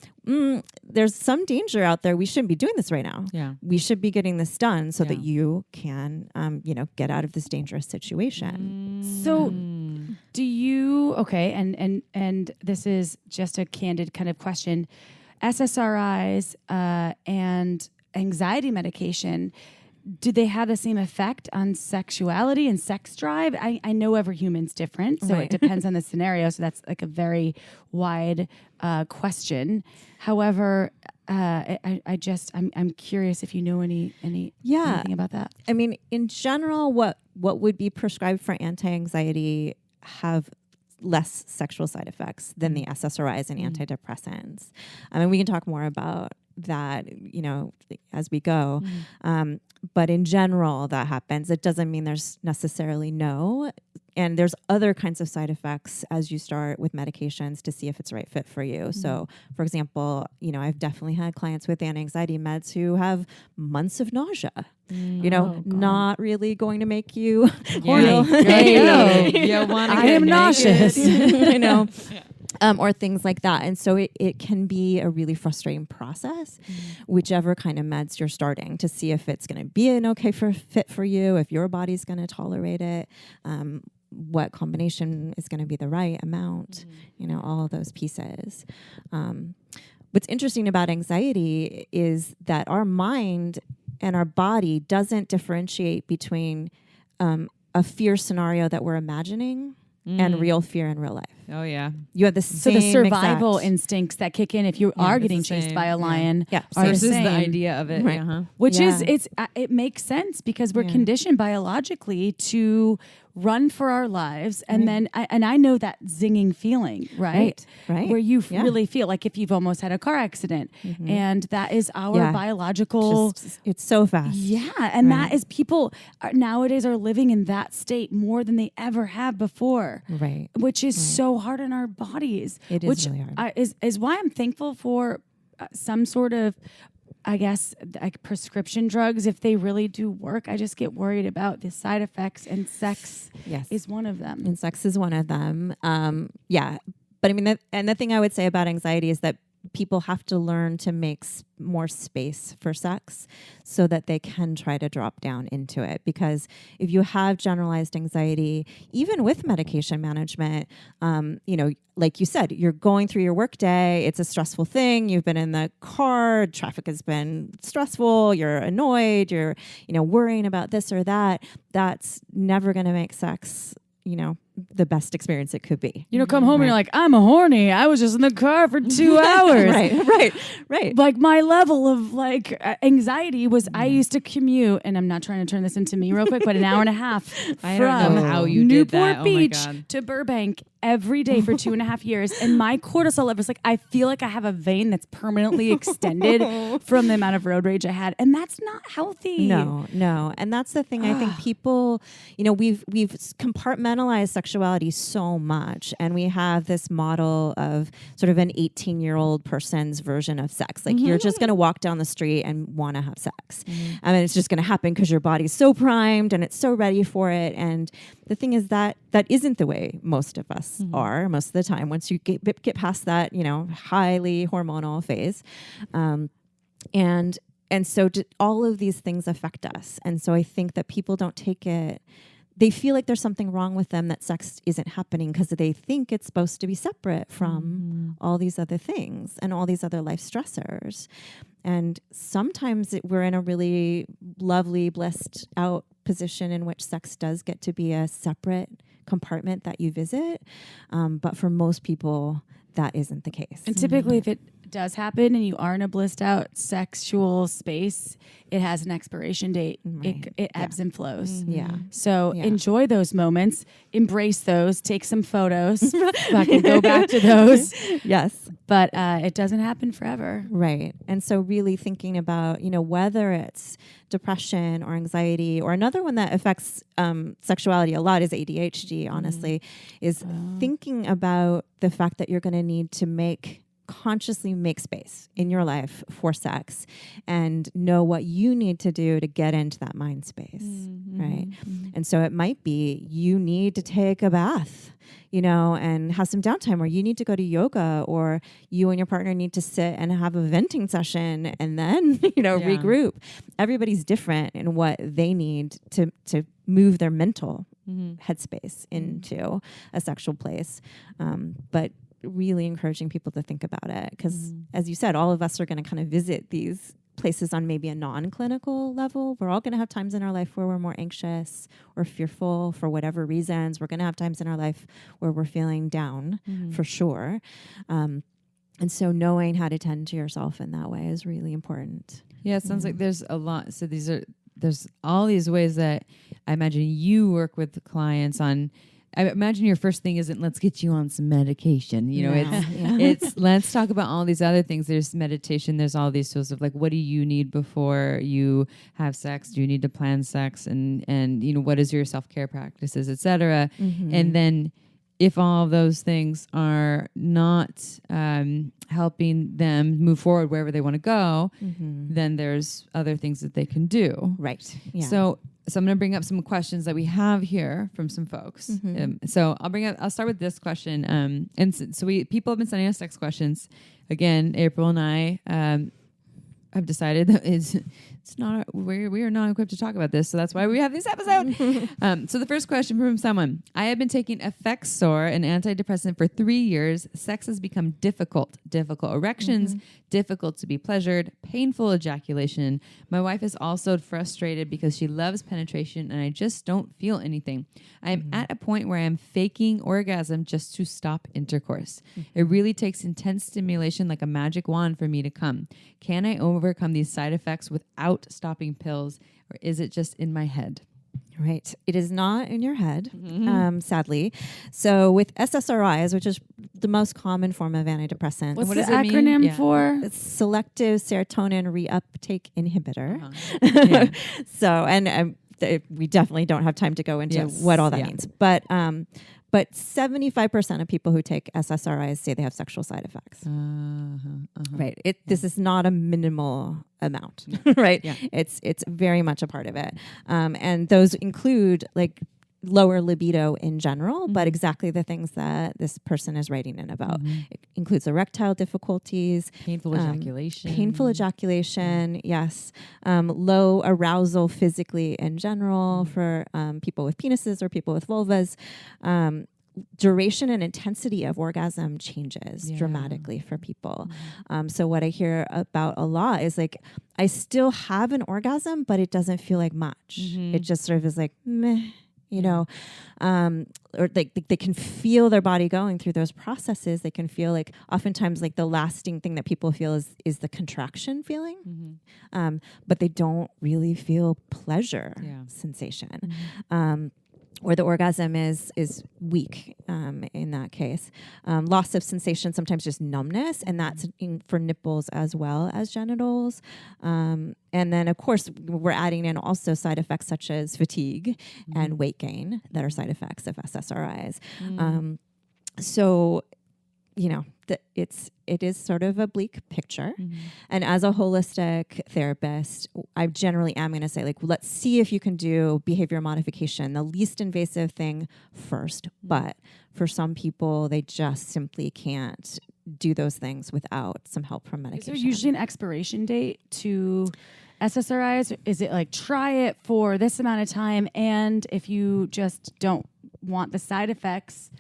there's some danger out there. We shouldn't be doing this right now. Yeah. We should be getting this done so that you can, get out of this dangerous situation. So do you, and this is just a candid kind of question, SSRIs and anxiety medication, do they have the same effect on sexuality and sex drive? I know every human's different, so it depends on the scenario. So that's like a very wide question. However, I'm curious if you know anything about that. I mean, in general, what would be prescribed for anti-anxiety have less sexual side effects than the SSRIs and antidepressants. I mean, we can talk more about that, as we go. But in general, that happens. It doesn't mean there's necessarily no. And there's other kinds of side effects as you start with medications to see if it's the right fit for you. So, for example, I've definitely had clients with anti-anxiety meds who have months of nausea. Not really going to make you horny. I am nauseous. I know. Or things like that. And so it can be a really frustrating process, whichever kind of meds you're starting, to see if it's going to be an okay fit for you, if your body's going to tolerate it, what combination is going to be the right amount, all of those pieces. What's interesting about anxiety is that our mind and our body doesn't differentiate between a fear scenario that we're imagining and real fear in real life. Oh, yeah. You have the same the survival instincts that kick in if you are getting chased by a lion. Yeah. Are this the is same. the idea of it. Right. Which is, it makes sense because we're conditioned biologically to run for our lives. And then, I know that zinging feeling, right? Right. Where you really feel like if you've almost had a car accident. And that is our biological. It's so fast. Yeah. And that is people nowadays are living in that state more than they ever have before. Right. Which is so hard on our bodies. It is really hard. Is why I'm thankful for some sort of, I guess, like prescription drugs, if they really do work. I just get worried about the side effects, and sex is one of them. And sex is one of them. But I mean, the thing I would say about anxiety is that people have to learn to make more space for sex so that they can try to drop down into it. Because if you have generalized anxiety, even with medication management, like you said, you're going through your work day. It's a stressful thing. You've been in the car. Traffic has been stressful. You're annoyed. You're, worrying about this or that. That's never going to make sex, the best experience it could be. Come home and you're like, I'm horny. I was just in the car for 2 hours. Right. Like my level of anxiety was I used to commute, and I'm not trying to turn this into me real quick, but an hour and a half from how you Newport did that. Beach to Burbank every day for 2.5 years. And my cortisol level was like, I feel like I have a vein that's permanently extended from the amount of road rage I had. And that's not healthy. No. And that's the thing. I think people, we've compartmentalized sexuality so much, and we have this model of sort of an 18-year-old person's version of sex. Like you're just going to walk down the street and want to have sex. And it's just going to happen because your body's so primed and it's so ready for it. And the thing is that isn't the way most of us are most of the time. Once you get past that, highly hormonal phase. And so all of these things affect us. And so I think that people don't take it. They feel like there's something wrong with them that sex isn't happening because they think it's supposed to be separate from all these other things and all these other life stressors. And sometimes we're in a really lovely, blissed out position in which sex does get to be a separate compartment that you visit. But for most people, that isn't the case. And typically if it does happen and you are in a blissed out sexual space, it has an expiration date. Right. It ebbs and flows. So enjoy those moments, embrace those, take some photos, fucking go back to those. Yes. But it doesn't happen forever. Right. And so really thinking about, whether it's depression or anxiety, or another one that affects sexuality a lot is ADHD, honestly, is thinking about the fact that you're going to need to consciously make space in your life for sex and know what you need to do to get into that mind space, right? And so it might be you need to take a bath, and have some downtime, or you need to go to yoga, or you and your partner need to sit and have a venting session and then, regroup. Everybody's different in what they need to move their mental headspace into a sexual place. But really encouraging people to think about it because, as you said, all of us are going to kind of visit these places on maybe a non-clinical level. We're all going to have times in our life where we're more anxious or fearful for whatever reasons. We're going to have times in our life where we're feeling down for sure. And so knowing how to tend to yourself in that way is really important. Yeah, it sounds like there's a lot. So there's all these ways that I imagine you work with the clients on. I imagine your first thing isn't let's get you on some medication. You know, it's let's talk about all these other things. There's meditation. There's all these tools of like, what do you need before you have sex? Do you need to plan sex? And you know, what is your self-care practices, et cetera? And then if all of those things are not helping them move forward wherever they want to go, then there's other things that they can do. Right. Yeah. So I'm going to bring up some questions that we have here from some folks. So I'll start with this question. And so people have been sending us sex questions. Again, April and I have decided that it's not we are not equipped to talk about this, so that's why we have this episode. So the first question from someone: I have been taking Effexor, an antidepressant, for 3 years. Sex has become difficult erections, difficult to be pleasured, painful ejaculation. My wife is also frustrated because she loves penetration and I just don't feel anything. I am at a point where I am faking orgasm just to stop intercourse. It really takes intense stimulation like a magic wand for me to come. Can I overcome these side effects without stopping pills, or is it just in my head? Right. It is not in your head, sadly. So with SSRIs, which is the most common form of antidepressants. What does the acronym for? It's selective serotonin reuptake inhibitor. So, and we definitely don't have time to go into what all that means. But 75% of people who take SSRIs say they have sexual side effects. Right. This is not a minimal amount, right? Yeah. It's very much a part of it. And those include like lower libido in general, but exactly the things that this person is writing in about. It includes erectile difficulties, painful ejaculation, yes, low arousal physically in general for people with penises or people with vulvas. Duration and intensity of orgasm changes dramatically for people. So what I hear about a lot is like, I still have an orgasm, but it doesn't feel like much. It just sort of is like, meh. You know, or they can feel their body going through those processes. They can feel like oftentimes like the lasting thing that people feel is the contraction feeling, but they don't really feel pleasure sensation. Or the orgasm is weak in that case. Loss of sensation, sometimes just numbness, and that's for nipples as well as genitals. And then, of course, we're adding in also side effects such as fatigue and weight gain that are side effects of SSRIs. So, you know, it is sort of a bleak picture. And as a holistic therapist, I generally am going to say, like, let's see if you can do behavior modification, the least invasive thing first. But for some people, they just simply can't do those things without some help from medication. Is there usually an expiration date to SSRIs? Is it like, try it for this amount of time, and if you just don't want the side effects,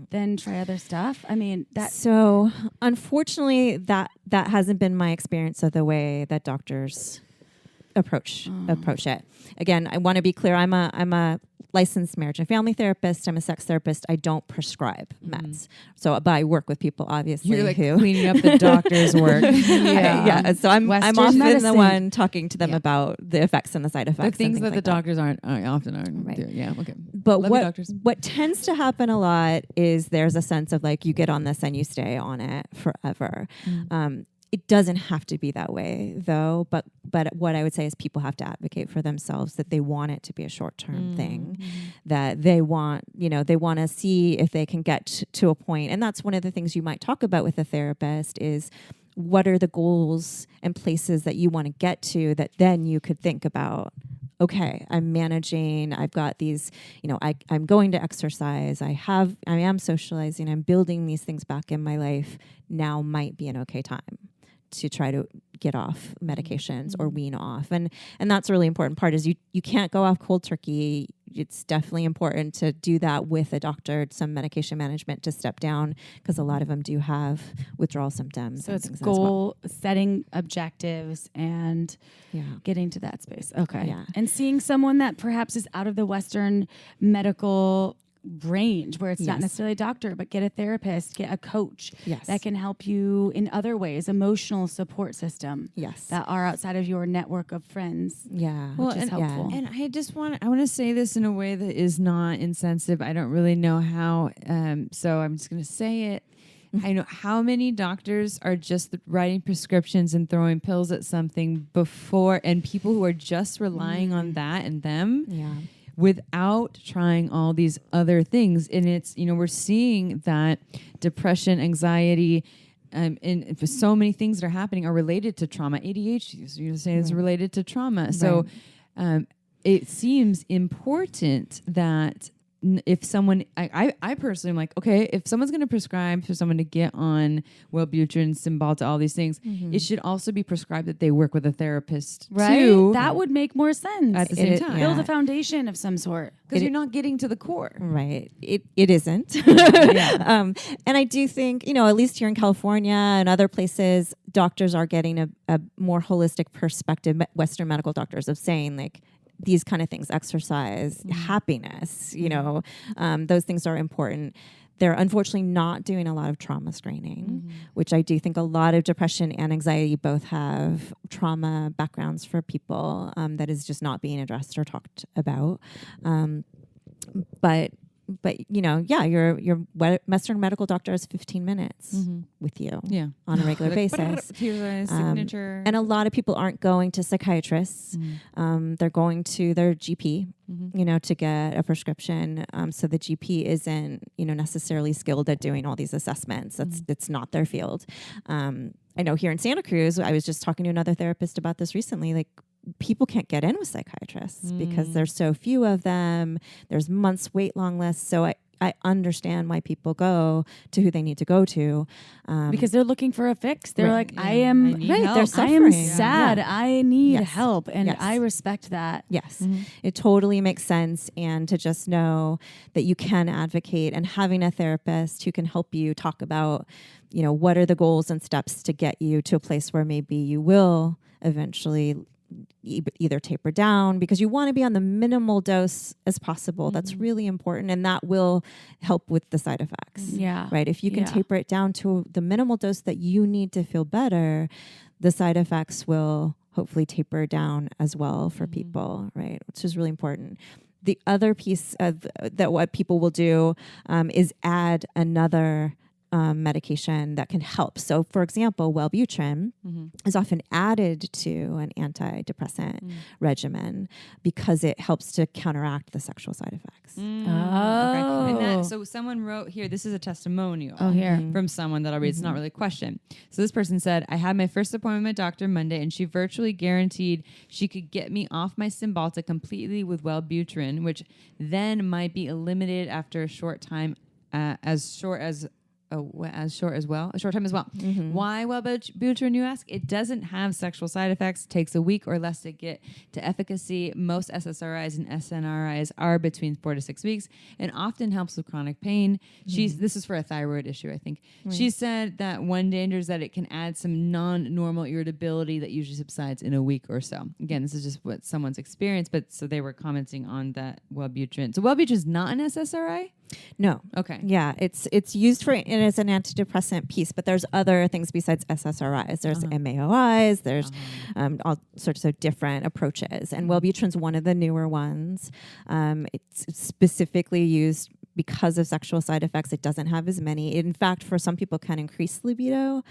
then try other stuff? I mean, that. So unfortunately, that hasn't been my experience of the way that doctors approach it. Again, I want to be clear. I'm a licensed marriage and family therapist. I'm a sex therapist. I don't prescribe meds. So, but I work with people, obviously. You're like cleaning up the doctor's work. So I'm often the one talking to them about the effects and the side effects. The things that the doctors aren't right. Doing. Yeah. Okay. But what tends to happen a lot is there's a sense of like, you get on this and you stay on it forever. It doesn't have to be that way, though. But what I would say is people have to advocate for themselves, that they want it to be a short-term thing, that they want to see if they can get to a point. And that's one of the things you might talk about with a therapist is, what are the goals and places that you want to get to, that then you could think about, okay, I'm managing, I've got these, I'm going to exercise, I am socializing, I'm building these things back in my life. Now might be an okay time to try to get off medications or wean off. And that's a really important part, is you can't go off cold turkey. it's definitely important to do that with a doctor, some medication management to step down, because a lot of them do have withdrawal symptoms. So it's goal setting objectives and getting to that space. Okay. Yeah. And seeing someone that perhaps is out of the Western medical range, where it's not necessarily a doctor, but get a therapist, get a coach that can help you in other ways, emotional support system that are outside of your network of friends. Which is helpful. And I want to say this in a way that is not insensitive. I don't really know how, so I'm just going to say it. I know how many doctors are just writing prescriptions and throwing pills at something before, and people who are just relying on that and them without trying all these other things. And it's, we're seeing that depression, anxiety, and for so many things that are happening are related to trauma. ADHD, so you're saying it's related to trauma. So it seems important that if someone, I personally am like, okay, if someone's going to prescribe for someone to get on wellbutrin, Cymbalta, all these things, it should also be prescribed that they work with a therapist too. That would make more sense at the same time. Build a foundation of some sort, because you're not getting to the core. Right. It isn't. And I do think, at least here in California and other places, doctors are getting a more holistic perspective, Western medical doctors, of saying like, these kind of things, exercise, happiness, those things are important. They're unfortunately not doing a lot of trauma screening, which I do think a lot of depression and anxiety both have trauma backgrounds for people that is just not being addressed or talked about. But your Western medical doctor is 15 minutes with you on a regular basis. Signature. And a lot of people aren't going to psychiatrists. They're going to their GP, to get a prescription. So the GP isn't, necessarily skilled at doing all these assessments. It's not their field. I know here in Santa Cruz, I was just talking to another therapist about this recently, like, people can't get in with psychiatrists because there's so few of them. There's months wait long lists. So I understand why people go to who they need to go to. Because they're looking for a fix. They're like, I am suffering. sad. I need help. And I respect that. Yes, it totally makes sense. And to just know that you can advocate, and having a therapist who can help you talk about, what are the goals and steps to get you to a place where maybe you will eventually either taper down, because you want to be on the minimal dose as possible. That's really important, and that will help with the side effects. Right. If you can taper it down to the minimal dose that you need to feel better, the side effects will hopefully taper down as well for people, right? Which is really important. The other piece of that what people will do is add another medication that can help. So, for example, wellbutrin is often added to an antidepressant regimen because it helps to counteract the sexual side effects. And so someone wrote here, this is a testimonial from someone that I'll read. It's not really a question. So this person said, I had my first appointment with my doctor Monday, and she virtually guaranteed she could get me off my Cymbalta completely with wellbutrin, which then might be eliminated after a short time, a short time as well. Why wellbutrin, you ask? It doesn't have sexual side effects, takes a week or less to get to efficacy. Most SSRIs and SNRIs are between 4 to 6 weeks, and often helps with chronic pain. This is for a thyroid issue, I think. She said that one danger is that it can add some non-normal irritability that usually subsides in a week or so. Again, this is just what someone's experienced, but so they were commenting on that wellbutrin. So wellbutrin is not an SSRI? No. Okay. Yeah, it's used for it as an antidepressant piece, but there's other things besides SSRIs. There's MAOIs. There's all sorts of different approaches, and wellbutrin's one of the newer ones. It's specifically used because of sexual side effects. It doesn't have as many. In fact, for some people, can increase libido.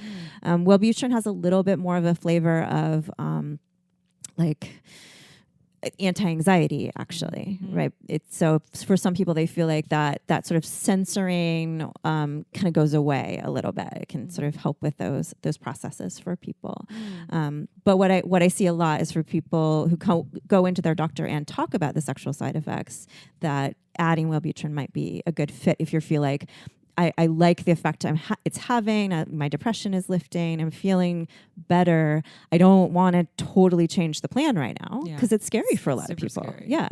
Wellbutrin has a little bit more of a flavor of like anti-anxiety, actually, right? It's so for some people, they feel like that sort of censoring kind of goes away a little bit. It can sort of help with those processes for people. But what I see a lot is for people who go into their doctor and talk about the sexual side effects, that adding wellbutrin might be a good fit if you feel like, I like the effect it's having. My depression is lifting. I'm feeling better. I don't want to totally change the plan right now because it's scary for a lot of people. Scary. Yeah.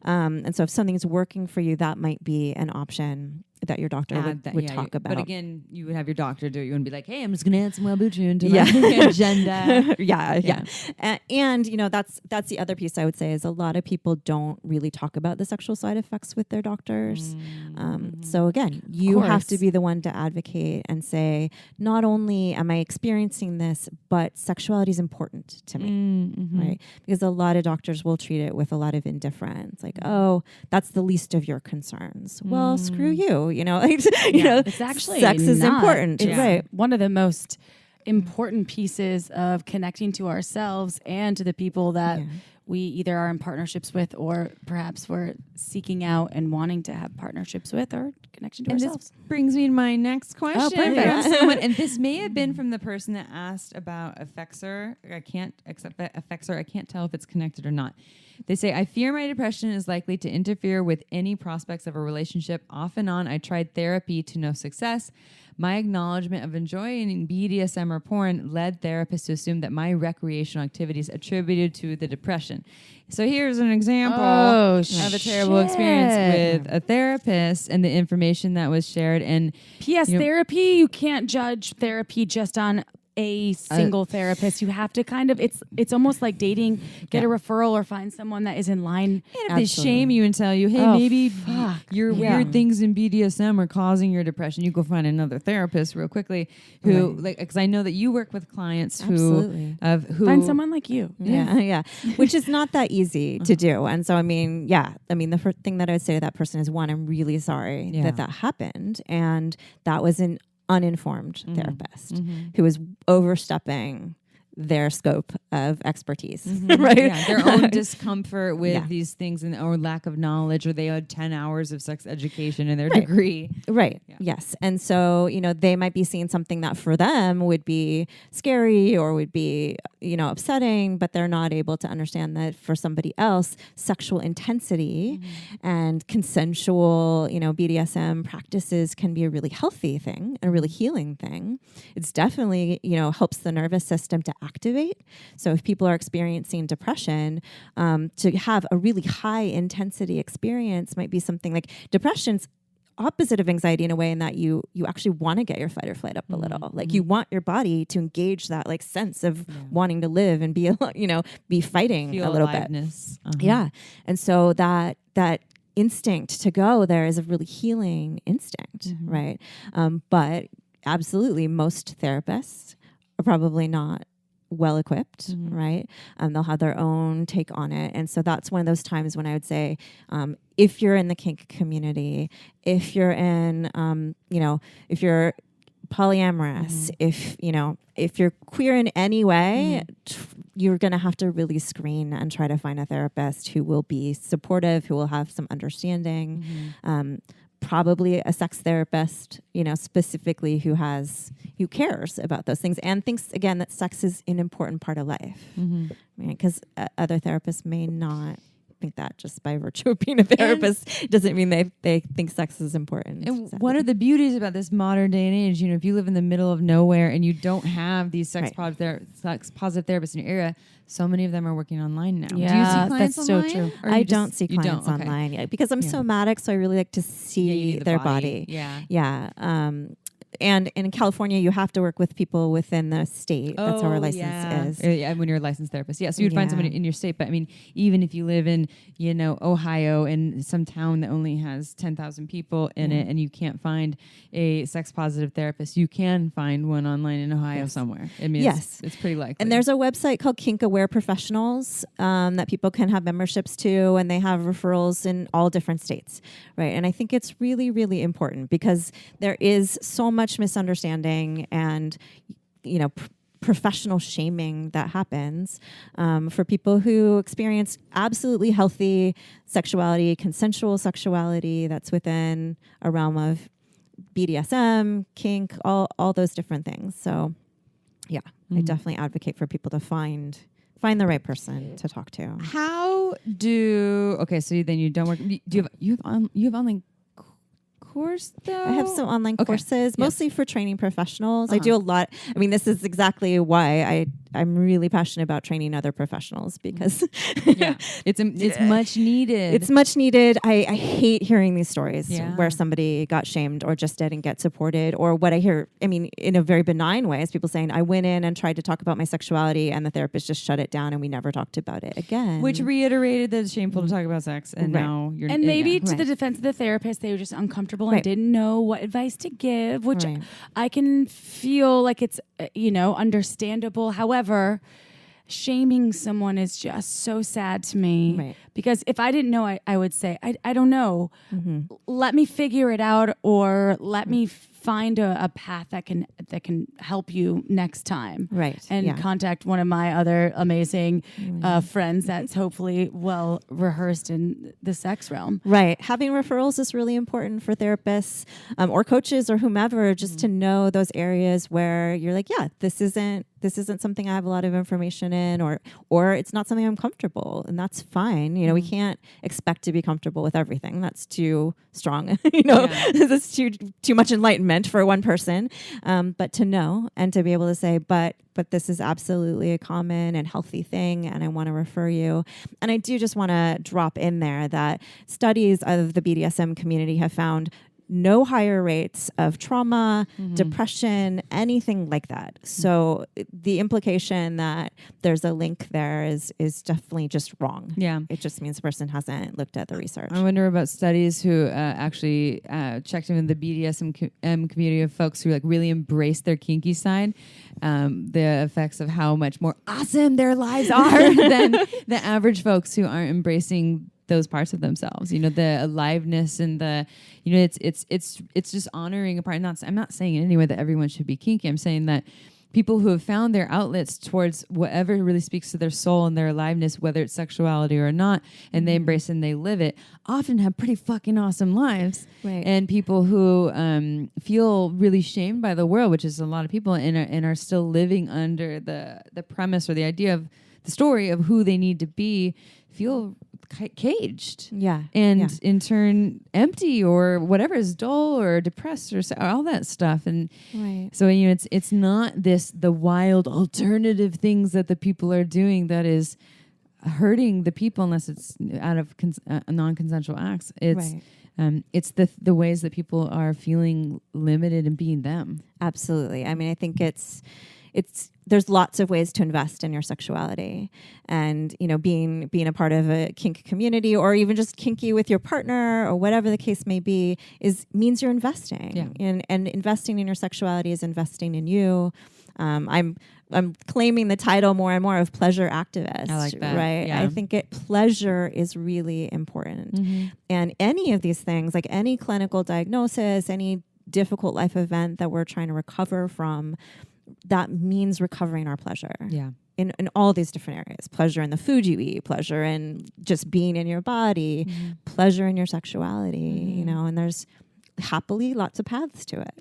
And so if something's working for you, that might be an option that your doctor would talk about. But again, you would have your doctor do it. You wouldn't be like, hey, I'm just going to add some wellbutrin to my agenda. Yeah. And you know, that's the other piece I would say is a lot of people don't really talk about the sexual side effects with their doctors. So again, you have to be the one to advocate and say, not only am I experiencing this, but sexuality is important to me, right? Because a lot of doctors will treat it with a lot of indifference, like, oh, that's the least of your concerns. Well, screw you. You know, it's actually sex is important, it's right? One of the most important pieces of connecting to ourselves and to the people that we either are in partnerships with, or perhaps we're seeking out and wanting to have partnerships with, or connection to ourselves. This brings me to my next question. Oh, perfect. From someone, and this may have been from the person that asked about Effexor. I can't tell if it's connected or not. They say, I fear my depression is likely to interfere with any prospects of a relationship. Off and on, I tried therapy to no success. My acknowledgement of enjoying BDSM or porn led therapists to assume that my recreational activities attributed to the depression. So here's an example of a terrible experience with a therapist and the information that was shared. And P.S. Therapy, you can't judge therapy just on a single therapist. You have to kind of, it's almost like dating, get a referral or find someone that is in line. And if they shame you and tell you, hey, maybe your weird things in BDSM are causing your depression, you go find another therapist real quickly who, like, because I know that you work with clients who find someone like you. Yeah. Which is not that easy to do. And so, the first thing that I would say to that person is, one, I'm really sorry that happened. And that was an uninformed therapist who was overstepping their scope of expertise, right? Yeah, their own discomfort with these things or lack of knowledge, or they had 10 hours of sex education in their degree. Right. Yeah. Yes. And so, they might be seeing something that for them would be scary or would be, upsetting, but they're not able to understand that for somebody else, sexual intensity and consensual, BDSM practices can be a really healthy thing, a really healing thing. It's definitely, helps the nervous system to activate. So if people are experiencing depression, to have a really high intensity experience might be something like depression's opposite of anxiety in a way in that you actually want to get your fight or flight up a little. Like you want your body to engage that like sense of wanting to live and be, be fighting a little bit. Yeah. And so that instinct to go there is a really healing instinct, right? But absolutely most therapists are probably not well equipped, right? They'll have their own take on it. And so that's one of those times when I would say, if you're in the kink community, if you're in, if you're polyamorous, if you're queer in any way, you're going to have to really screen and try to find a therapist who will be supportive, who will have some understanding, probably a sex therapist, specifically who cares about those things and thinks, again, that sex is an important part of life. Because other therapists may not think that just by virtue of being a therapist doesn't mean they think sex is important. And one of the beauties about this modern day and age, if you live in the middle of nowhere and you don't have these sex positive therapists in your area, so many of them are working online now. Yeah, do you see clients that's online? So true. I don't see clients online yet because I'm somatic, so I really like to see their body. Yeah. And in California, you have to work with people within the state. That's how our license is. Yeah, when you're a licensed therapist. Yeah, so you'd find someone in your state. But even if you live in, Ohio, in some town that only has 10,000 people in it, and you can't find a sex-positive therapist, you can find one online in Ohio somewhere. It's pretty likely. And there's a website called Kink Aware Professionals that people can have memberships to, and they have referrals in all different states, right? And I think it's really, really important because there is so much misunderstanding and professional shaming that happens for people who experience absolutely healthy sexuality, consensual sexuality that's within a realm of BDSM, kink, all those different things. So I definitely advocate for people to find the right person to talk to. So then you don't work, do you have online course, though? I have some online courses, mostly for training professionals. I do a lot. I mean, this is exactly why I'm really passionate about training other professionals, because it's much needed. It's much needed. I hate hearing these stories where somebody got shamed or just didn't get supported, or what I hear, I mean, in a very benign way, is people saying, I went in and tried to talk about my sexuality and the therapist just shut it down and we never talked about it again. Which reiterated that it's shameful to talk about sex, and now you're... And maybe to the defense of the therapist, they were just uncomfortable and didn't know what advice to give, which I can feel like it's, understandable. However, shaming someone is just so sad to me, because if I didn't know, I would say, I don't know. Mm-hmm. Let me figure it out, or let me find a path that can help you next time. And contact one of my other amazing friends that's hopefully well rehearsed in the sex realm. Having referrals is really important for therapists or coaches or whomever, just to know those areas where you're like, this isn't something I have a lot of information in, or it's not something I'm comfortable, and that's fine. We can't expect to be comfortable with everything. That's too strong. That's too much enlightenment for one person. But to know and to be able to say, but this is absolutely a common and healthy thing, and I want to refer you. And I do just want to drop in there that studies of the BDSM community have found no higher rates of trauma, depression, anything like that. So the implication that there's a link there is definitely just wrong. It just means the person hasn't looked at the research. I wonder about studies who actually checked in the BDSM community of folks who really embrace their kinky side, the effects of how much more awesome their lives are than the average folks who aren't embracing those parts of themselves, the aliveness and the, it's just honoring a part. I'm not saying in any way that everyone should be kinky. I'm saying that people who have found their outlets towards whatever really speaks to their soul and their aliveness, whether it's sexuality or not, and they embrace it and they live it, often have pretty fucking awesome lives. And people who feel really shamed by the world, which is a lot of people, and are still living under the premise or the idea of the story of who they need to be, feel caged, and in turn empty, or whatever, is dull or depressed or all that stuff. And so it's not the wild alternative things that the people are doing that is hurting the people, unless it's out of non-consensual acts. It's the ways that people are feeling limited and being them. Absolutely. I mean, I think there's lots of ways to invest in your sexuality, and being a part of a kink community, or even just kinky with your partner, or whatever the case may be, means you're investing. And investing in your sexuality is investing in you. I'm claiming the title more and more of pleasure activist. I like that. I think pleasure is really important, and any of these things, like any clinical diagnosis, any difficult life event that we're trying to recover from, that means recovering our pleasure. In all these different areas. Pleasure in the food you eat, pleasure in just being in your body, pleasure in your sexuality, and there's happily lots of paths to it.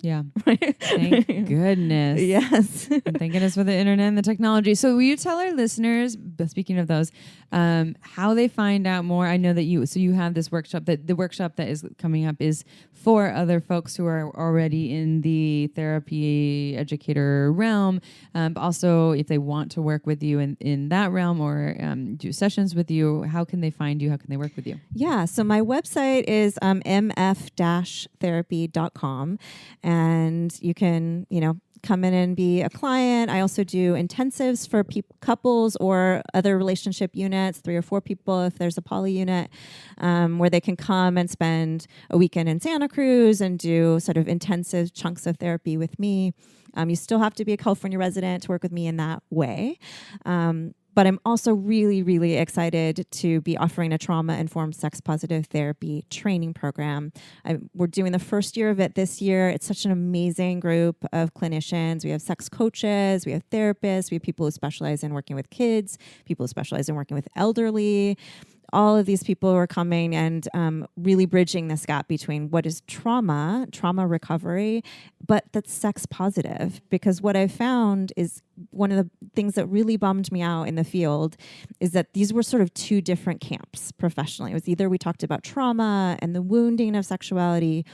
Thank goodness. Yes. And thank goodness for the internet and the technology. So will you tell our listeners, speaking of those, how they find out more? I know that you have this workshop, that the workshop that is coming up is for other folks who are already in the therapy educator realm. But also, if they want to work with you in that realm, or do sessions with you, how can they find you? How can they work with you? Yeah. So my website is mf-therapy.com, and you can, come in and be a client. I also do intensives for couples or other relationship units, 3 or 4 people if there's a poly unit, where they can come and spend a weekend in Santa Cruz and do sort of intensive chunks of therapy with me. You still have to be a California resident to work with me in that way. But I'm also really, really excited to be offering a trauma-informed sex-positive therapy training program. We're doing the first year of it this year. It's such an amazing group of clinicians. We have sex coaches, we have therapists, we have people who specialize in working with kids, people who specialize in working with elderly. All of these people are coming and really bridging this gap between what is trauma recovery, but that's sex positive. Because what I've found is one of the things that really bummed me out in the field is that these were sort of two different camps professionally. It was either we talked about trauma and the wounding of sexuality,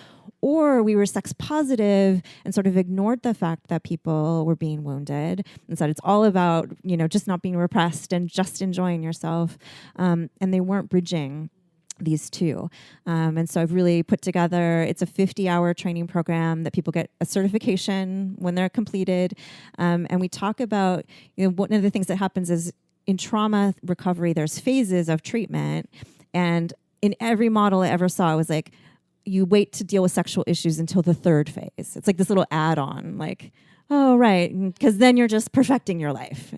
or we were sex positive and sort of ignored the fact that people were being wounded and said it's all about, just not being repressed and just enjoying yourself. And they weren't bridging these two. And so I've really put together, it's a 50-hour training program that people get a certification when they're completed. And we talk about, one of the things that happens is in trauma recovery, there's phases of treatment. And in every model I ever saw, it was like, you wait to deal with sexual issues until the third phase. It's like this little add-on, like, oh, right, because then you're just perfecting your life,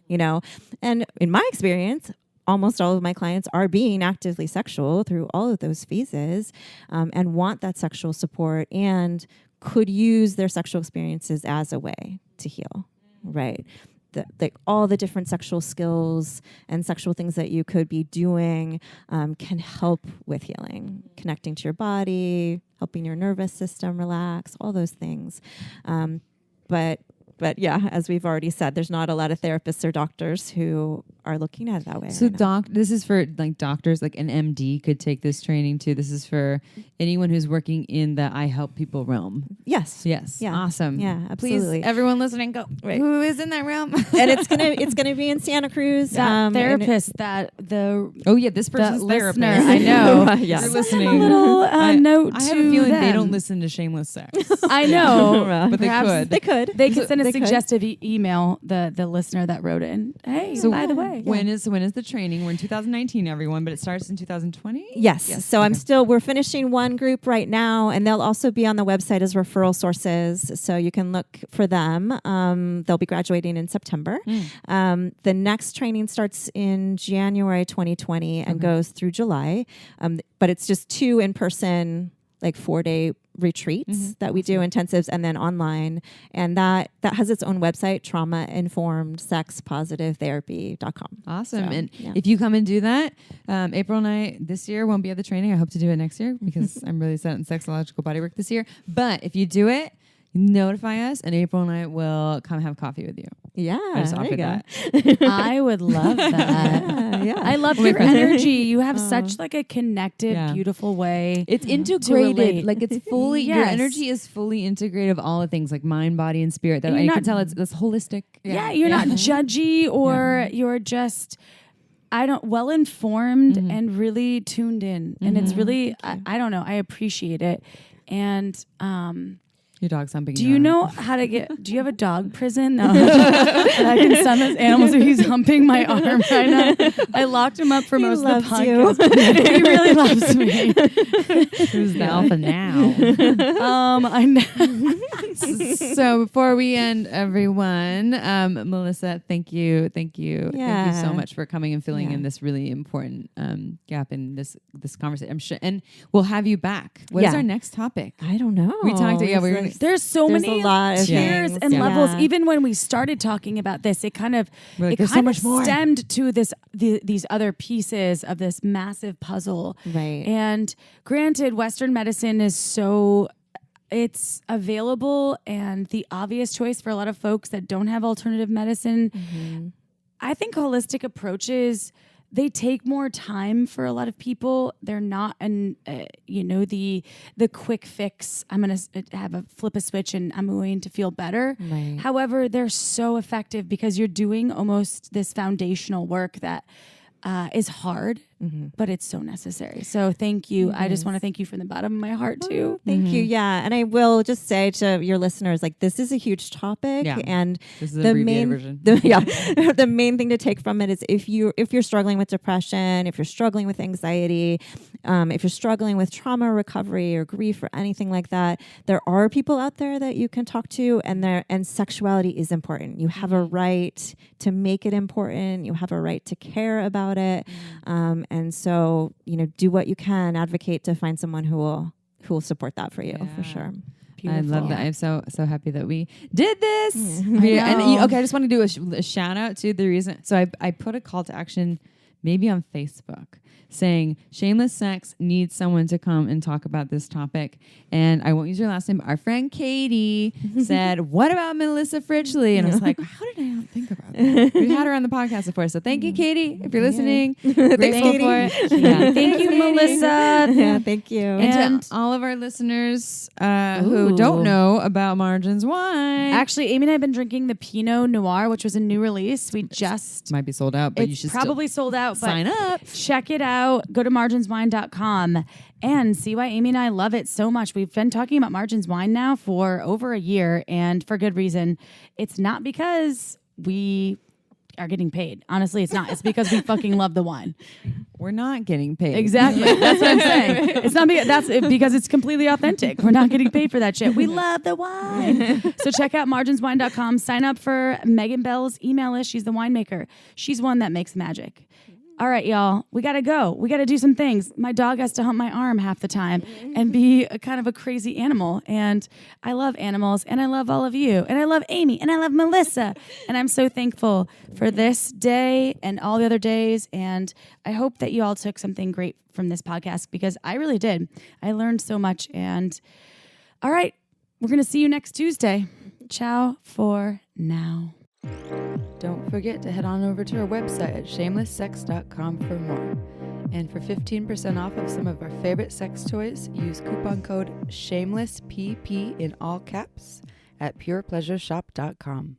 And in my experience, almost all of my clients are being actively sexual through all of those phases and want that sexual support and could use their sexual experiences as a way to heal, right? All the different sexual skills and sexual things that you could be doing can help with healing, connecting to your body, helping your nervous system relax, all those things. But yeah, as we've already said, there's not a lot of therapists or doctors who are looking at it that way. So this is for like doctors, like an MD could take this training too. This is for anyone who's working in the I help people realm. Yes. Yes. Yeah. Awesome. Yeah, absolutely. Please, everyone listening, go. Right. Who is in that realm? And it's gonna be in Santa Cruz. Therapist this person's therapist. I know. Yeah. You're listening. A little note I to have a feeling them. they don't listen to Shameless Sex. I know, but they could. They could. They could send a They could. suggestive email. The listener that wrote in. Hey, So by the way, when is the training? We're in 2019, everyone, but it starts in 2020. Yes. So we're finishing one group right now, and they'll also be on the website as referral sources. So you can look for them. They'll be graduating in September. The next training starts in January 2020 and goes through July. But it's just 2 in-person, like 4-day retreats that we do, intensives, and then online. And that has its own website, traumainformedsexpositive.therapy.com. Awesome. So, and yeah. if you come and do that, April and I this year won't be at the training. I hope to do it next year because I'm really set on sexological bodywork this year. But if you do it, notify us, and April and I will come have coffee with you. Yeah, I just offered that. I would love that. Yeah. I love your energy. You have such like a connected, beautiful way. It's integrated. Like it's fully, your energy is fully integrated of all the things like mind, body, and spirit. That I can tell it's holistic. You're not judgy or you're just well informed and really tuned in. And it's really, I don't know, I appreciate it. And your dog's humping. Do you know how to get? Do you have a dog prison? No, that I can send those animals. He's humping my arm right now. I locked him up for most of the podcast. He really loves me. Who's the alpha now? I know. So before we end, everyone, Melissa, thank you so much for coming and filling in this really important gap in this conversation. I'm sure, and we'll have you back. What is our next topic? I don't know. We talked. There's many a lot of tiers things. and Yeah. levels. Even when we started talking about this, it kind of stemmed to these other pieces of this massive puzzle. Right. And granted, Western medicine is it's available and the obvious choice for a lot of folks that don't have alternative medicine. I think holistic approaches, they take more time for a lot of people. They're not the quick fix. I'm going to flip a switch and I'm going to feel better. Right. However, they're so effective because you're doing almost this foundational work that is hard, but it's so necessary. So thank you. I just want to thank you from the bottom of my heart too. Thank you. Yeah. And I will just say to your listeners, like, this is a huge topic. Yeah. And this is the abbreviated version. The main thing to take from it is if you're struggling with depression, if you're struggling with anxiety, if you're struggling with trauma recovery or grief or anything like that, there are people out there that you can talk to, and sexuality is important. You have a right to make it important. You have a right to care about it. And so, do what you can, advocate to find someone who will support that for you, for sure. Beautiful. I love that. I'm so happy that we did this. I just want to do a shout out to the reason. So I put a call to action maybe on Facebook, saying Shameless Sex needs someone to come and talk about this topic. And I won't use your last name. Our friend Katie said, what about Melissa Fritchle? And I was like, how did I not think about that? We had her on the podcast before. So thank you, Katie, if you're listening. Grateful for it. Yeah. Thank you, Melissa. Yeah, thank you. And to all of our listeners who don't know about Margins Wine. Actually, Amy and I have been drinking the Pinot Noir, which was a new release. We just... might be sold out, but you should probably sold out. But sign up. Check it out. Go to marginswine.com and see why Amy and I love it so much. We've been talking about Margins Wine now for over a year, and for good reason. It's not because we are getting paid. Honestly, it's not. It's because we fucking love the wine. We're not getting paid. Exactly. That's what I'm saying. It's not because it's completely authentic. We're not getting paid for that shit. We love the wine. So check out marginswine.com. Sign up for Megan Bell's email list. She's the winemaker. She's one that makes magic. All right, y'all, we got to go. We got to do some things. My dog has to hump my arm half the time and be a kind of a crazy animal. And I love animals, and I love all of you. And I love Amy, and I love Melissa. And I'm so thankful for this day and all the other days. And I hope that you all took something great from this podcast, because I really did. I learned so much. And all right, we're going to see you next Tuesday. Ciao for now. Don't forget to head on over to our website at shamelesssex.com for more. And for 15% off of some of our favorite sex toys, use coupon code SHAMELESSPP in all caps at purepleasureshop.com.